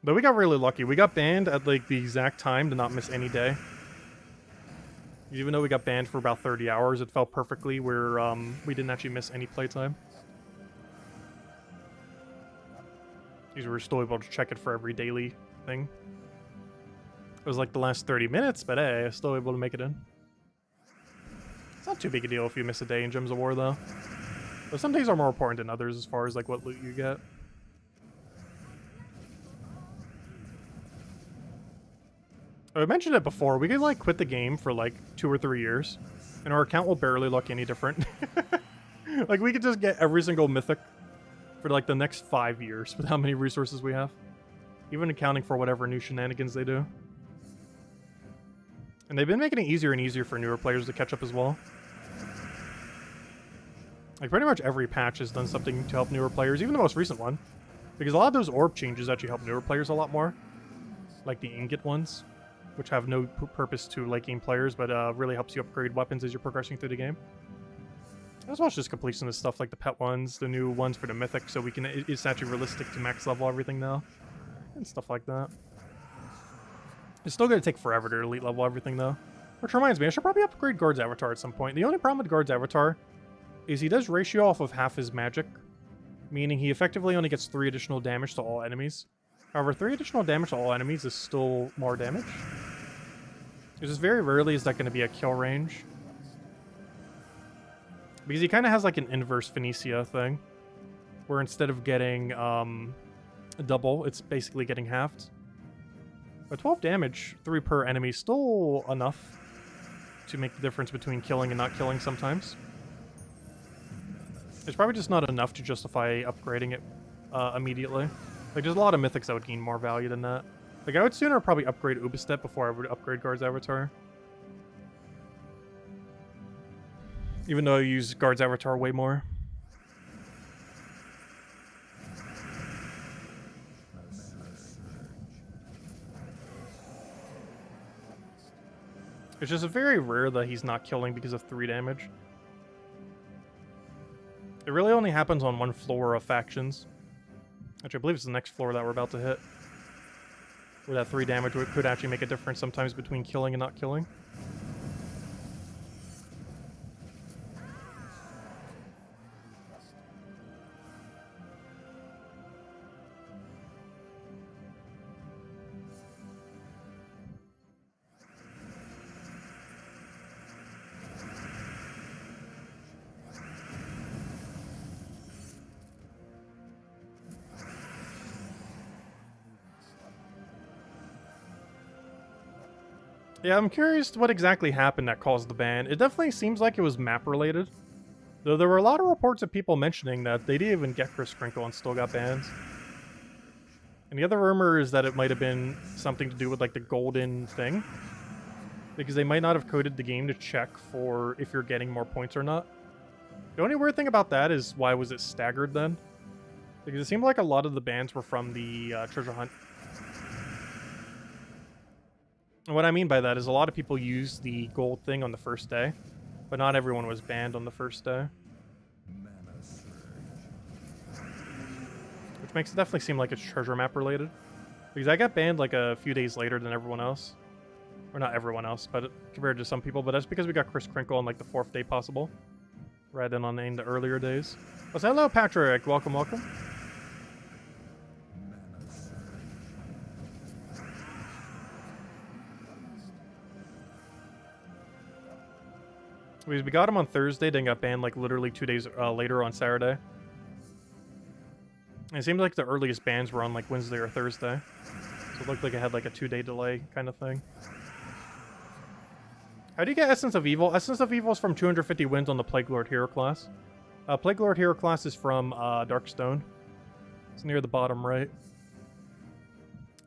But we got really lucky. We got banned at like the exact time to not miss any day. Even though we got banned for about 30 hours, it fell perfectly where we didn't actually miss any playtime. Because we were still able to check it for every daily thing. It was like the last 30 minutes, but hey, I was still able to make it in. It's not too big a deal if you miss a day in Gems of War, though. But some days are more important than others as far as like what loot you get. I mentioned it before, we could like quit the game for like 2 or 3 years, and our account will barely look any different. Like we could just get every single mythic for like the next 5 years with how many resources we have. Even accounting for whatever new shenanigans they do. And they've been making it easier and easier for newer players to catch up as well. Like pretty much every patch has done something to help newer players, even the most recent one. Because a lot of those orb changes actually help newer players a lot more. Like the ingot ones, which have no purpose to late game players, but really helps you upgrade weapons as you're progressing through the game. As well as just completion of stuff like the pet ones, the new ones for the mythic, so we can it's actually realistic to max level everything now. And stuff like that. It's still going to take forever to elite level everything, though. Which reminds me, I should probably upgrade Guard's Avatar at some point. The only problem with Guard's Avatar is he does ratio off of half his magic, meaning he effectively only gets 3 additional damage to all enemies. However, 3 additional damage to all enemies is still more damage. It's just very rarely is that going to be a kill range. Because he kind of has like an inverse Phoenicia thing, where instead of getting a double, it's basically getting halved. But 12 damage, 3 per enemy, is still enough to make the difference between killing and not killing sometimes. It's probably just not enough to justify upgrading it immediately. Like, there's a lot of mythics that would gain more value than that. Like, I would sooner probably upgrade Ubistep before I would upgrade Guard's Avatar. Even though I use Guard's Avatar way more. It's just very rare that he's not killing because of 3 damage. It really only happens on one floor of factions. Which I believe is the next floor that we're about to hit. Where that 3 damage could actually make a difference sometimes between killing and not killing. Yeah, I'm curious what exactly happened that caused the ban. It definitely seems like it was map related. Though there were a lot of reports of people mentioning that they didn't even get KrissTigger and still got banned. And the other rumor is that it might have been something to do with like the golden thing. Because they might not have coded the game to check for if you're getting more points or not. The only weird thing about that is why was it staggered then? Because it seemed like a lot of the bans were from the treasure hunt. And what I mean by that is a lot of people use the gold thing on the first day, but not everyone was banned on the first day. Which makes it definitely seem like it's treasure map related. Because I got banned like a few days later than everyone else. Or not everyone else, but compared to some people, but that's because we got KrissTigger on like the 4th day possible. Rather than on the earlier days. Oh, so hello Patrick, welcome, welcome. We got him on Thursday, then got banned like literally 2 days later on Saturday. And it seemed like the earliest bans were on like Wednesday or Thursday. So it looked like it had like a 2-day delay kind of thing. How do you get Essence of Evil? Essence of Evil is from 250 wins on the Plague Lord hero class. Plague Lord hero class is from Darkstone. It's near the bottom right.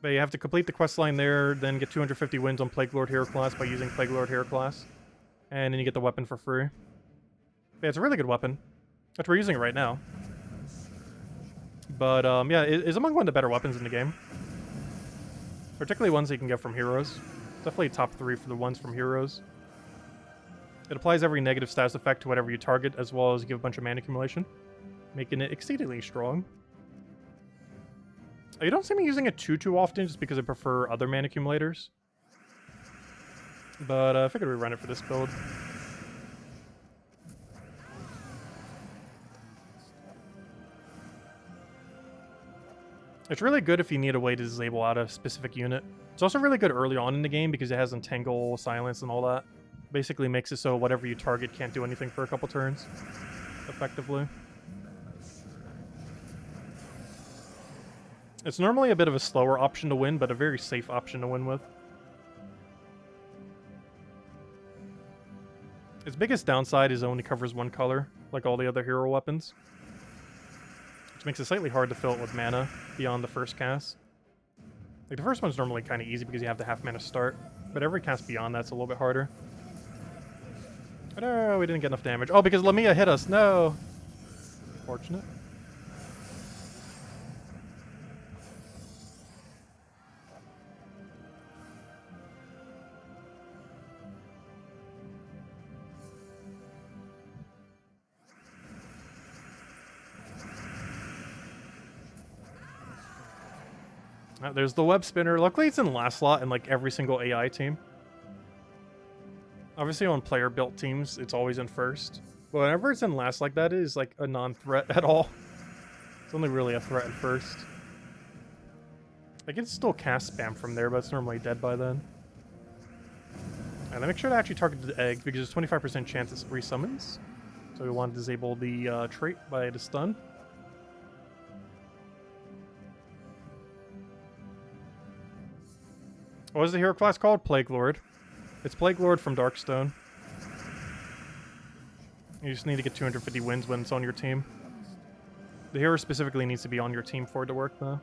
But you have to complete the quest line there, then get 250 wins on Plague Lord hero class by using Plague Lord hero class. And then you get the weapon for free. Yeah, it's a really good weapon. Which we're using it right now. But yeah, it's among one of the better weapons in the game. Particularly ones that you can get from heroes. Definitely top 3 for the ones from heroes. It applies every negative status effect to whatever you target, as well as give a bunch of mana accumulation, making it exceedingly strong. You don't see me using it too often, just because I prefer other mana accumulators. But I figured we'd run it for this build. It's really good if you need a way to disable out a specific unit. It's also really good early on in the game because it has Entangle, Silence, and all that. Basically makes it so whatever you target can't do anything for a couple turns, effectively. It's normally a bit of a slower option to win, but a very safe option to win with. Its biggest downside is it only covers one color, like all the other hero weapons. Which makes it slightly hard to fill it with mana beyond the first cast. Like, the first one's normally kind of easy because you have the half mana start, but every cast beyond that's a little bit harder. Oh, no, we didn't get enough damage. Oh, because Lamia hit us. No. Fortunate. There's the web spinner. Luckily, it's in last slot in like every single AI team. Obviously, on player-built teams, it's always in first. But whenever it's in last like that, it is like a non-threat at all. It's only really a threat in first. I can still cast spam from there, but it's normally dead by then. And I make sure to actually target the egg because there's 25% chance it's resummons. So we want to disable the trait by the stun. What was the hero class called? Plague Lord. It's Plague Lord from Darkstone. You just need to get 250 wins when it's on your team. The hero specifically needs to be on your team for it to work, though.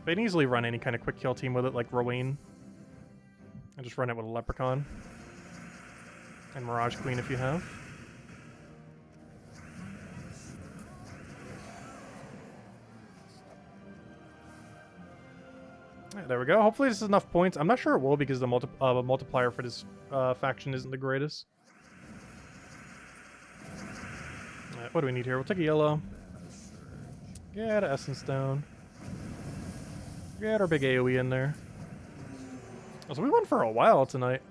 But you can easily run any kind of quick kill team with it, like Rowan. And just run it with a Leprechaun. And Mirage Queen if you have. Yeah, there we go. Hopefully this is enough points. I'm not sure it will because the multiplier for this faction isn't the greatest. Alright, what do we need here? We'll take a yellow. Get an Essence down. Get our big AoE in there. Oh, so we went for a while tonight.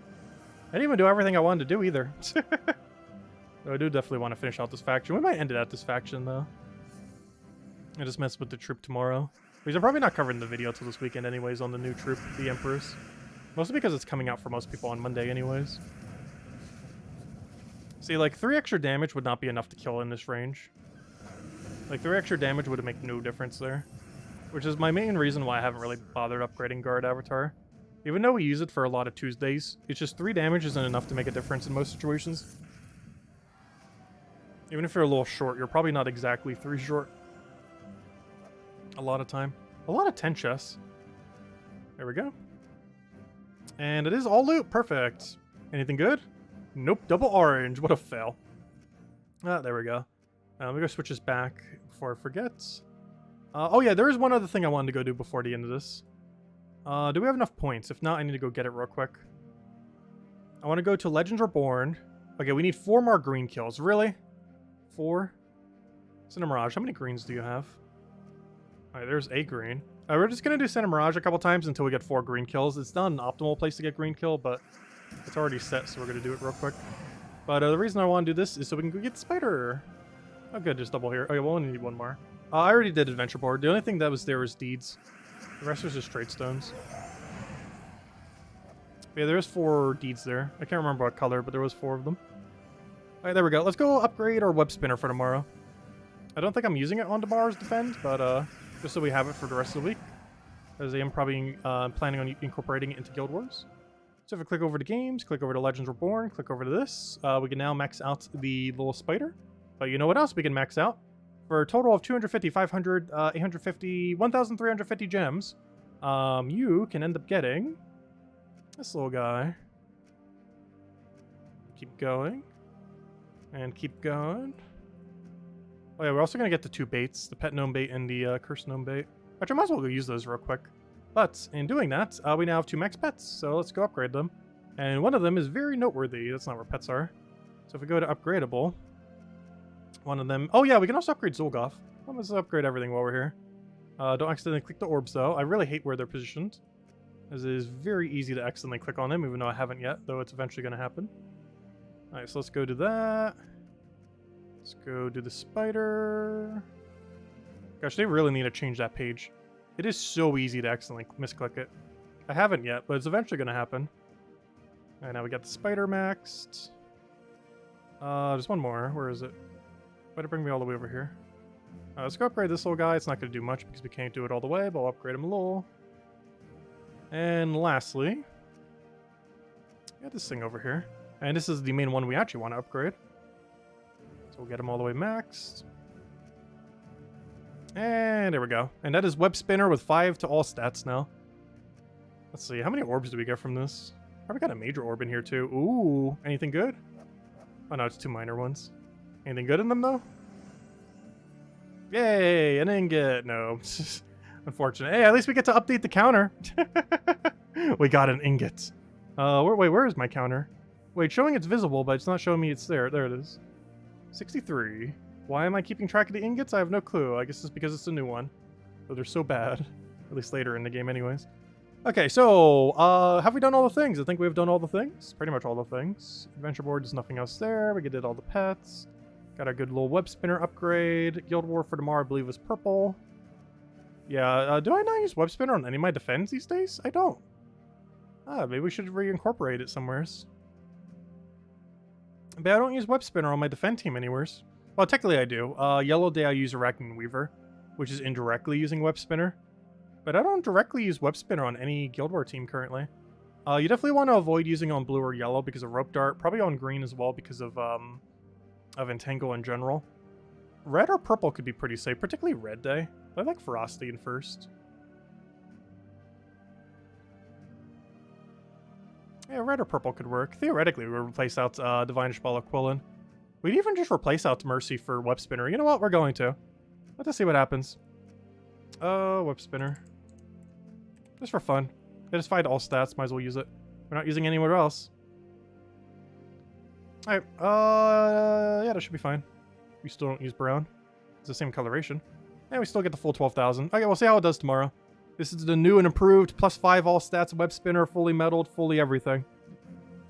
I didn't even do everything I wanted to do either. I do definitely want to finish out this faction. We might end it at this faction though. I just mess with the troop tomorrow. Because I'm probably not covering the video till this weekend anyways on the new troop, the Empress. Mostly because it's coming out for most people on Monday anyways. See, like, 3 extra damage would not be enough to kill in this range. Like, 3 extra damage would make no difference there. Which is my main reason why I haven't really bothered upgrading Guard Avatar. Even though we use it for a lot of Tuesdays, it's just 3 damage isn't enough to make a difference in most situations. Even if you're a little short, you're probably not exactly 3 short. A lot of time. A lot of 10 chests. There we go. And it is all loot. Perfect. Anything good? Nope. Double orange. What a fail. Ah, there we go. We're going to switch this back before I forget. Oh yeah, there is one other thing I wanted to go do before the end of this. Do we have enough points? If not, I need to go get it real quick. I want to go to Legends Reborn. Okay, we need 4 more green kills. Really? 4? Cinder Mirage, how many greens do you have? Alright, there's a green. We're just going to do Cinder Mirage a couple times until we get 4 green kills. It's not an optimal place to get green kill, but it's already set, so we're going to do it real quick. But the reason I want to do this is so we can go get Spider. Oh good, just double here. Okay, we'll only need 1 more. I already did Adventure Board. The only thing that was there was Deeds. The rest was just Trade Stones. Yeah, there's 4 deeds there. I can't remember what color, but there was 4 of them. Alright, there we go. Let's go upgrade our web spinner for tomorrow. I don't think I'm using it on tomorrow's defend, but just so we have it for the rest of the week. As I am probably planning on incorporating it into Guild Wars. So if I click over to games, click over to Legends Reborn, click over to this, we can now max out the little spider. But you know what else we can max out? For a total of 250, 500, 850, 1,350 gems, you can end up getting this little guy. Keep going. And keep going. Oh yeah, we're also going to get the 2 baits, the pet gnome bait and the cursed gnome bait. Actually, I might as well go use those real quick. But in doing that, we now have 2 max pets, so let's go upgrade them. And one of them is very noteworthy. That's not where pets are. So if we go to upgradable, one of them... Oh yeah, we can also upgrade Zulgoth. Let's upgrade everything while we're here. Don't accidentally click the orbs though. I really hate where they're positioned, as it is very easy to accidentally click on them, even though I haven't yet, though it's eventually going to happen. Alright, so let's go do that. Let's go do the spider. Gosh, they really need to change that page. It is so easy to accidentally misclick it. I haven't yet, but it's eventually going to happen. Alright, now we got the spider maxed. There's one more. Where is it? Why'd it bring me all the way over here? Let's go upgrade this little guy. It's not going to do much because we can't do it all the way, but I'll upgrade him a little. And lastly, we got this thing over here. And this is the main one we actually want to upgrade. So we'll get him all the way maxed. And there we go. And that is Web Spinner with 5 to all stats now. Let's see, how many orbs do we get from this? Probably got a major orb in here too. Ooh, anything good? Oh no, it's 2 minor ones. Anything good in them though? Yay, an ingot. No, unfortunate. Hey, at least we get to update the counter. We got an ingot. Wait, where is my counter? Wait, showing it's visible, but it's not showing me it's there. There it is. 63. Why am I keeping track of the ingots? I have no clue. I guess it's because it's a new one. But they're so bad. At least later in the game anyways. Okay, so, have we done all the things? I think we've done all the things. Pretty much all the things. Adventure board, there's nothing else there. We did all the pets. Got a good little web spinner upgrade. Guild War for tomorrow, I believe, was purple. Yeah, do I not use web spinner on any of my defends these days? I don't. Maybe we should reincorporate it somewheres. But I don't use web spinner on my defend team anywheres. Well, technically I do. Yellow Day I use Arachne Weaver, which is indirectly using web spinner. But I don't directly use web spinner on any Guild War team currently. You definitely want to avoid using on blue or yellow because of rope dart. Probably on green as well because of entangle in general. Red or purple could be pretty safe, particularly red day. I like ferocity in first. Yeah, red or purple could work. Theoretically, we would replace out Divinish Ball of Quillen. We'd even just replace out Mercy for web spinner. You know what? We're going to. Let's see what happens. Web spinner. Just for fun. Satisfied all stats. Might as well use it. We're not using anywhere else. Alright. Yeah, that should be fine. We still don't use brown. It's the same coloration. And we still get the full 12,000. Okay, we'll see how it does tomorrow. This is the new and improved +5 all stats web spinner, fully metaled, fully everything.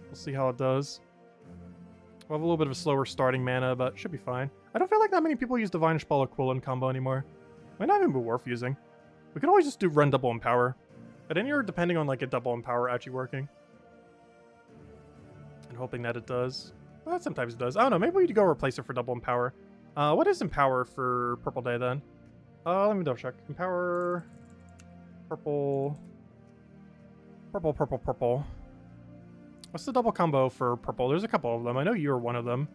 We'll see how it does. We'll have a little bit of a slower starting mana, but should be fine. I don't feel like that many people use Divinish Ball of Quillen combo anymore. Might not even be worth using. We could always just do run double empower. At any rate, depending on like a double empower actually working. And hoping that it does. Well, sometimes it does. I don't know, maybe we need to go replace it for double empower. What is empower for purple day then? Let me double check. Empower... Purple... Purple, purple, purple. What's the double combo for purple? There's a couple of them. I know you're one of them.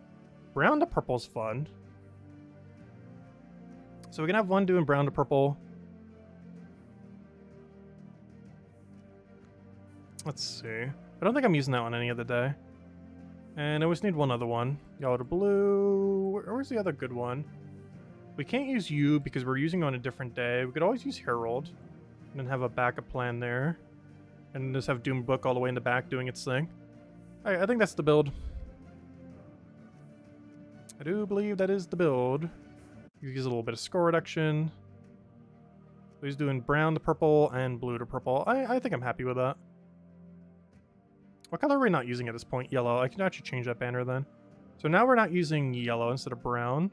Brown to purple's fun. So we can have one doing brown to purple. Let's see. I don't think I'm using that one any other day. And I always need one other one. Yellow to blue. Where's the other good one? We can't use you because we're using on a different day. We could always use Herald. And then have a backup plan there. And just have Doom Book all the way in the back doing its thing. Alright, I think that's the build. I do believe that is the build. You use a little bit of score reduction. So he's doing brown to purple and blue to purple. I think I'm happy with that. What color are we not using at this point? Yellow. I can actually change that banner then. So now we're not using yellow instead of brown.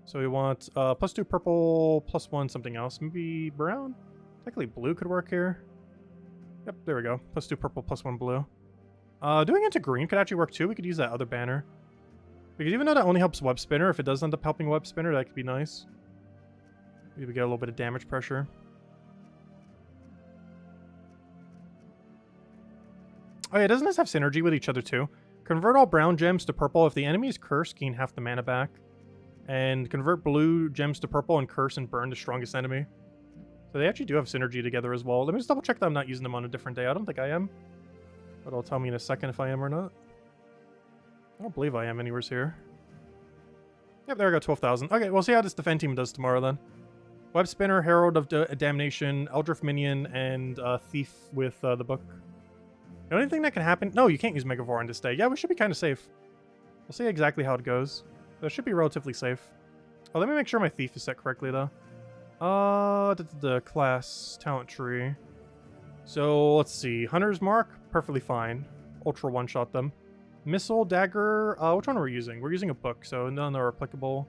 So we want +2 purple, +1 something else. Maybe brown? Technically blue could work here. Yep, there we go. +2 purple, +1 blue. Doing into green could actually work too. We could use that other banner. Because even though that only helps Web Spinner, if it does end up helping Web Spinner, that could be nice. Maybe we get a little bit of damage pressure. Oh yeah, doesn't this have synergy with each other too? Convert all brown gems to purple. If the enemy is cursed, gain half the mana back. And convert blue gems to purple and curse and burn the strongest enemy. So they actually do have synergy together as well. Let me just double check that I'm not using them on a different day. I don't think I am. But it'll tell me in a second if I am or not. I don't believe I am anywhere here. Yep, there I go, 12,000. Okay, we'll see how this defend team does tomorrow then. Web Spinner, Herald of Damnation, Eldritch Minion, and Thief with the book. The only thing that can happen... No, you can't use Megavore on this day. Yeah, we should be kind of safe. We'll see exactly how it goes. That should be relatively safe. Oh, let me make sure my Thief is set correctly, though. The class talent tree. So, let's see. Hunter's Mark, perfectly fine. Ultra one-shot them. Missile, Dagger, which one are we using? We're using a book, so none are applicable.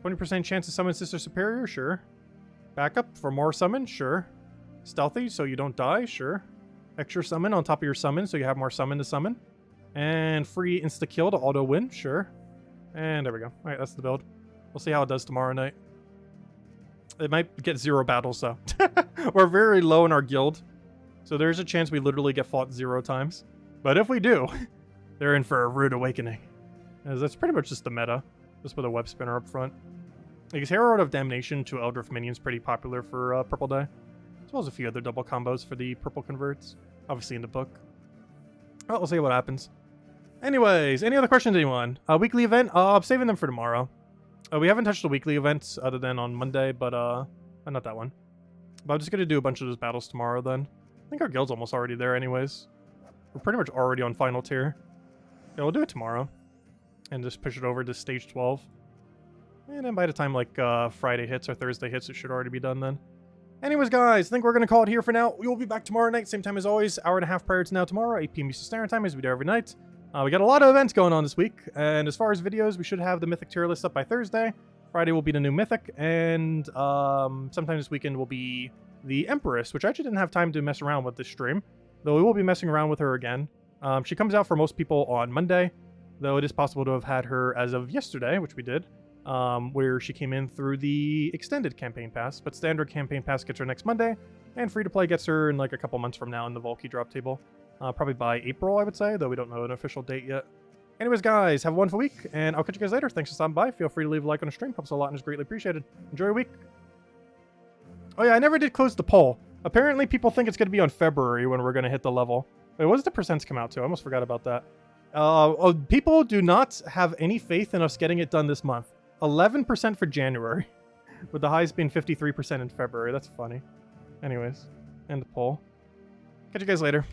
20% chance to summon Sister Superior, sure. Backup for more summon, sure. Stealthy, so you don't die, sure. Extra summon on top of your summon, so you have more summon to summon. And free insta-kill to auto-win, sure. And there we go. Alright, that's the build. We'll see how it does tomorrow night. It might get 0 battles, though. We're very low in our guild, so there's a chance we literally get fought 0 times. But if we do, they're in for a rude awakening. As that's pretty much just the meta, just with a Web Spinner up front. Because Herald of Damnation to Eldritch Minion is pretty popular for Purple Day, as well as a few other double combos for the purple converts, obviously in the book. Well, we'll see what happens. Anyways, any other questions, anyone? Weekly event? I'm saving them for tomorrow. We haven't touched the weekly events other than on Monday, but not that one. But I'm just gonna do a bunch of those battles tomorrow then. I think our guild's almost already there anyways. We're pretty much already on final tier. Yeah, we'll do it tomorrow. And just push it over to stage 12. And then by the time like Friday hits or Thursday hits, it should already be done then. Anyways, guys, I think we're going to call it here for now. We will be back tomorrow night, same time as always, hour and a half prior to now tomorrow, 8 p.m. Eastern Standard Time, as we do every night. We got a lot of events going on this week, and as far as videos, we should have the Mythic tier list up by Thursday. Friday will be the new Mythic, and sometime this weekend will be the Empress, which I actually didn't have time to mess around with this stream, though we will be messing around with her again. She comes out for most people on Monday, though it is possible to have had her as of yesterday, which we did. Where she came in through the extended campaign pass, but standard campaign pass gets her next Monday, and free to play gets her in like a couple months from now in the Volkey drop table. Probably by April, I would say, though we don't know an official date yet. Anyways, guys, have a wonderful week, and I'll catch you guys later. Thanks for stopping by. Feel free to leave a like on the stream. Helps a lot and is greatly appreciated. Enjoy your week. Oh yeah, I never did close the poll. Apparently people think it's going to be on February when we're going to hit the level. Wait, what does the percents come out to? I almost forgot about that. People do not have any faith in us getting it done this month. 11% for January, with the highest being 53% in February. That's funny. Anyways, end the poll. Catch you guys later.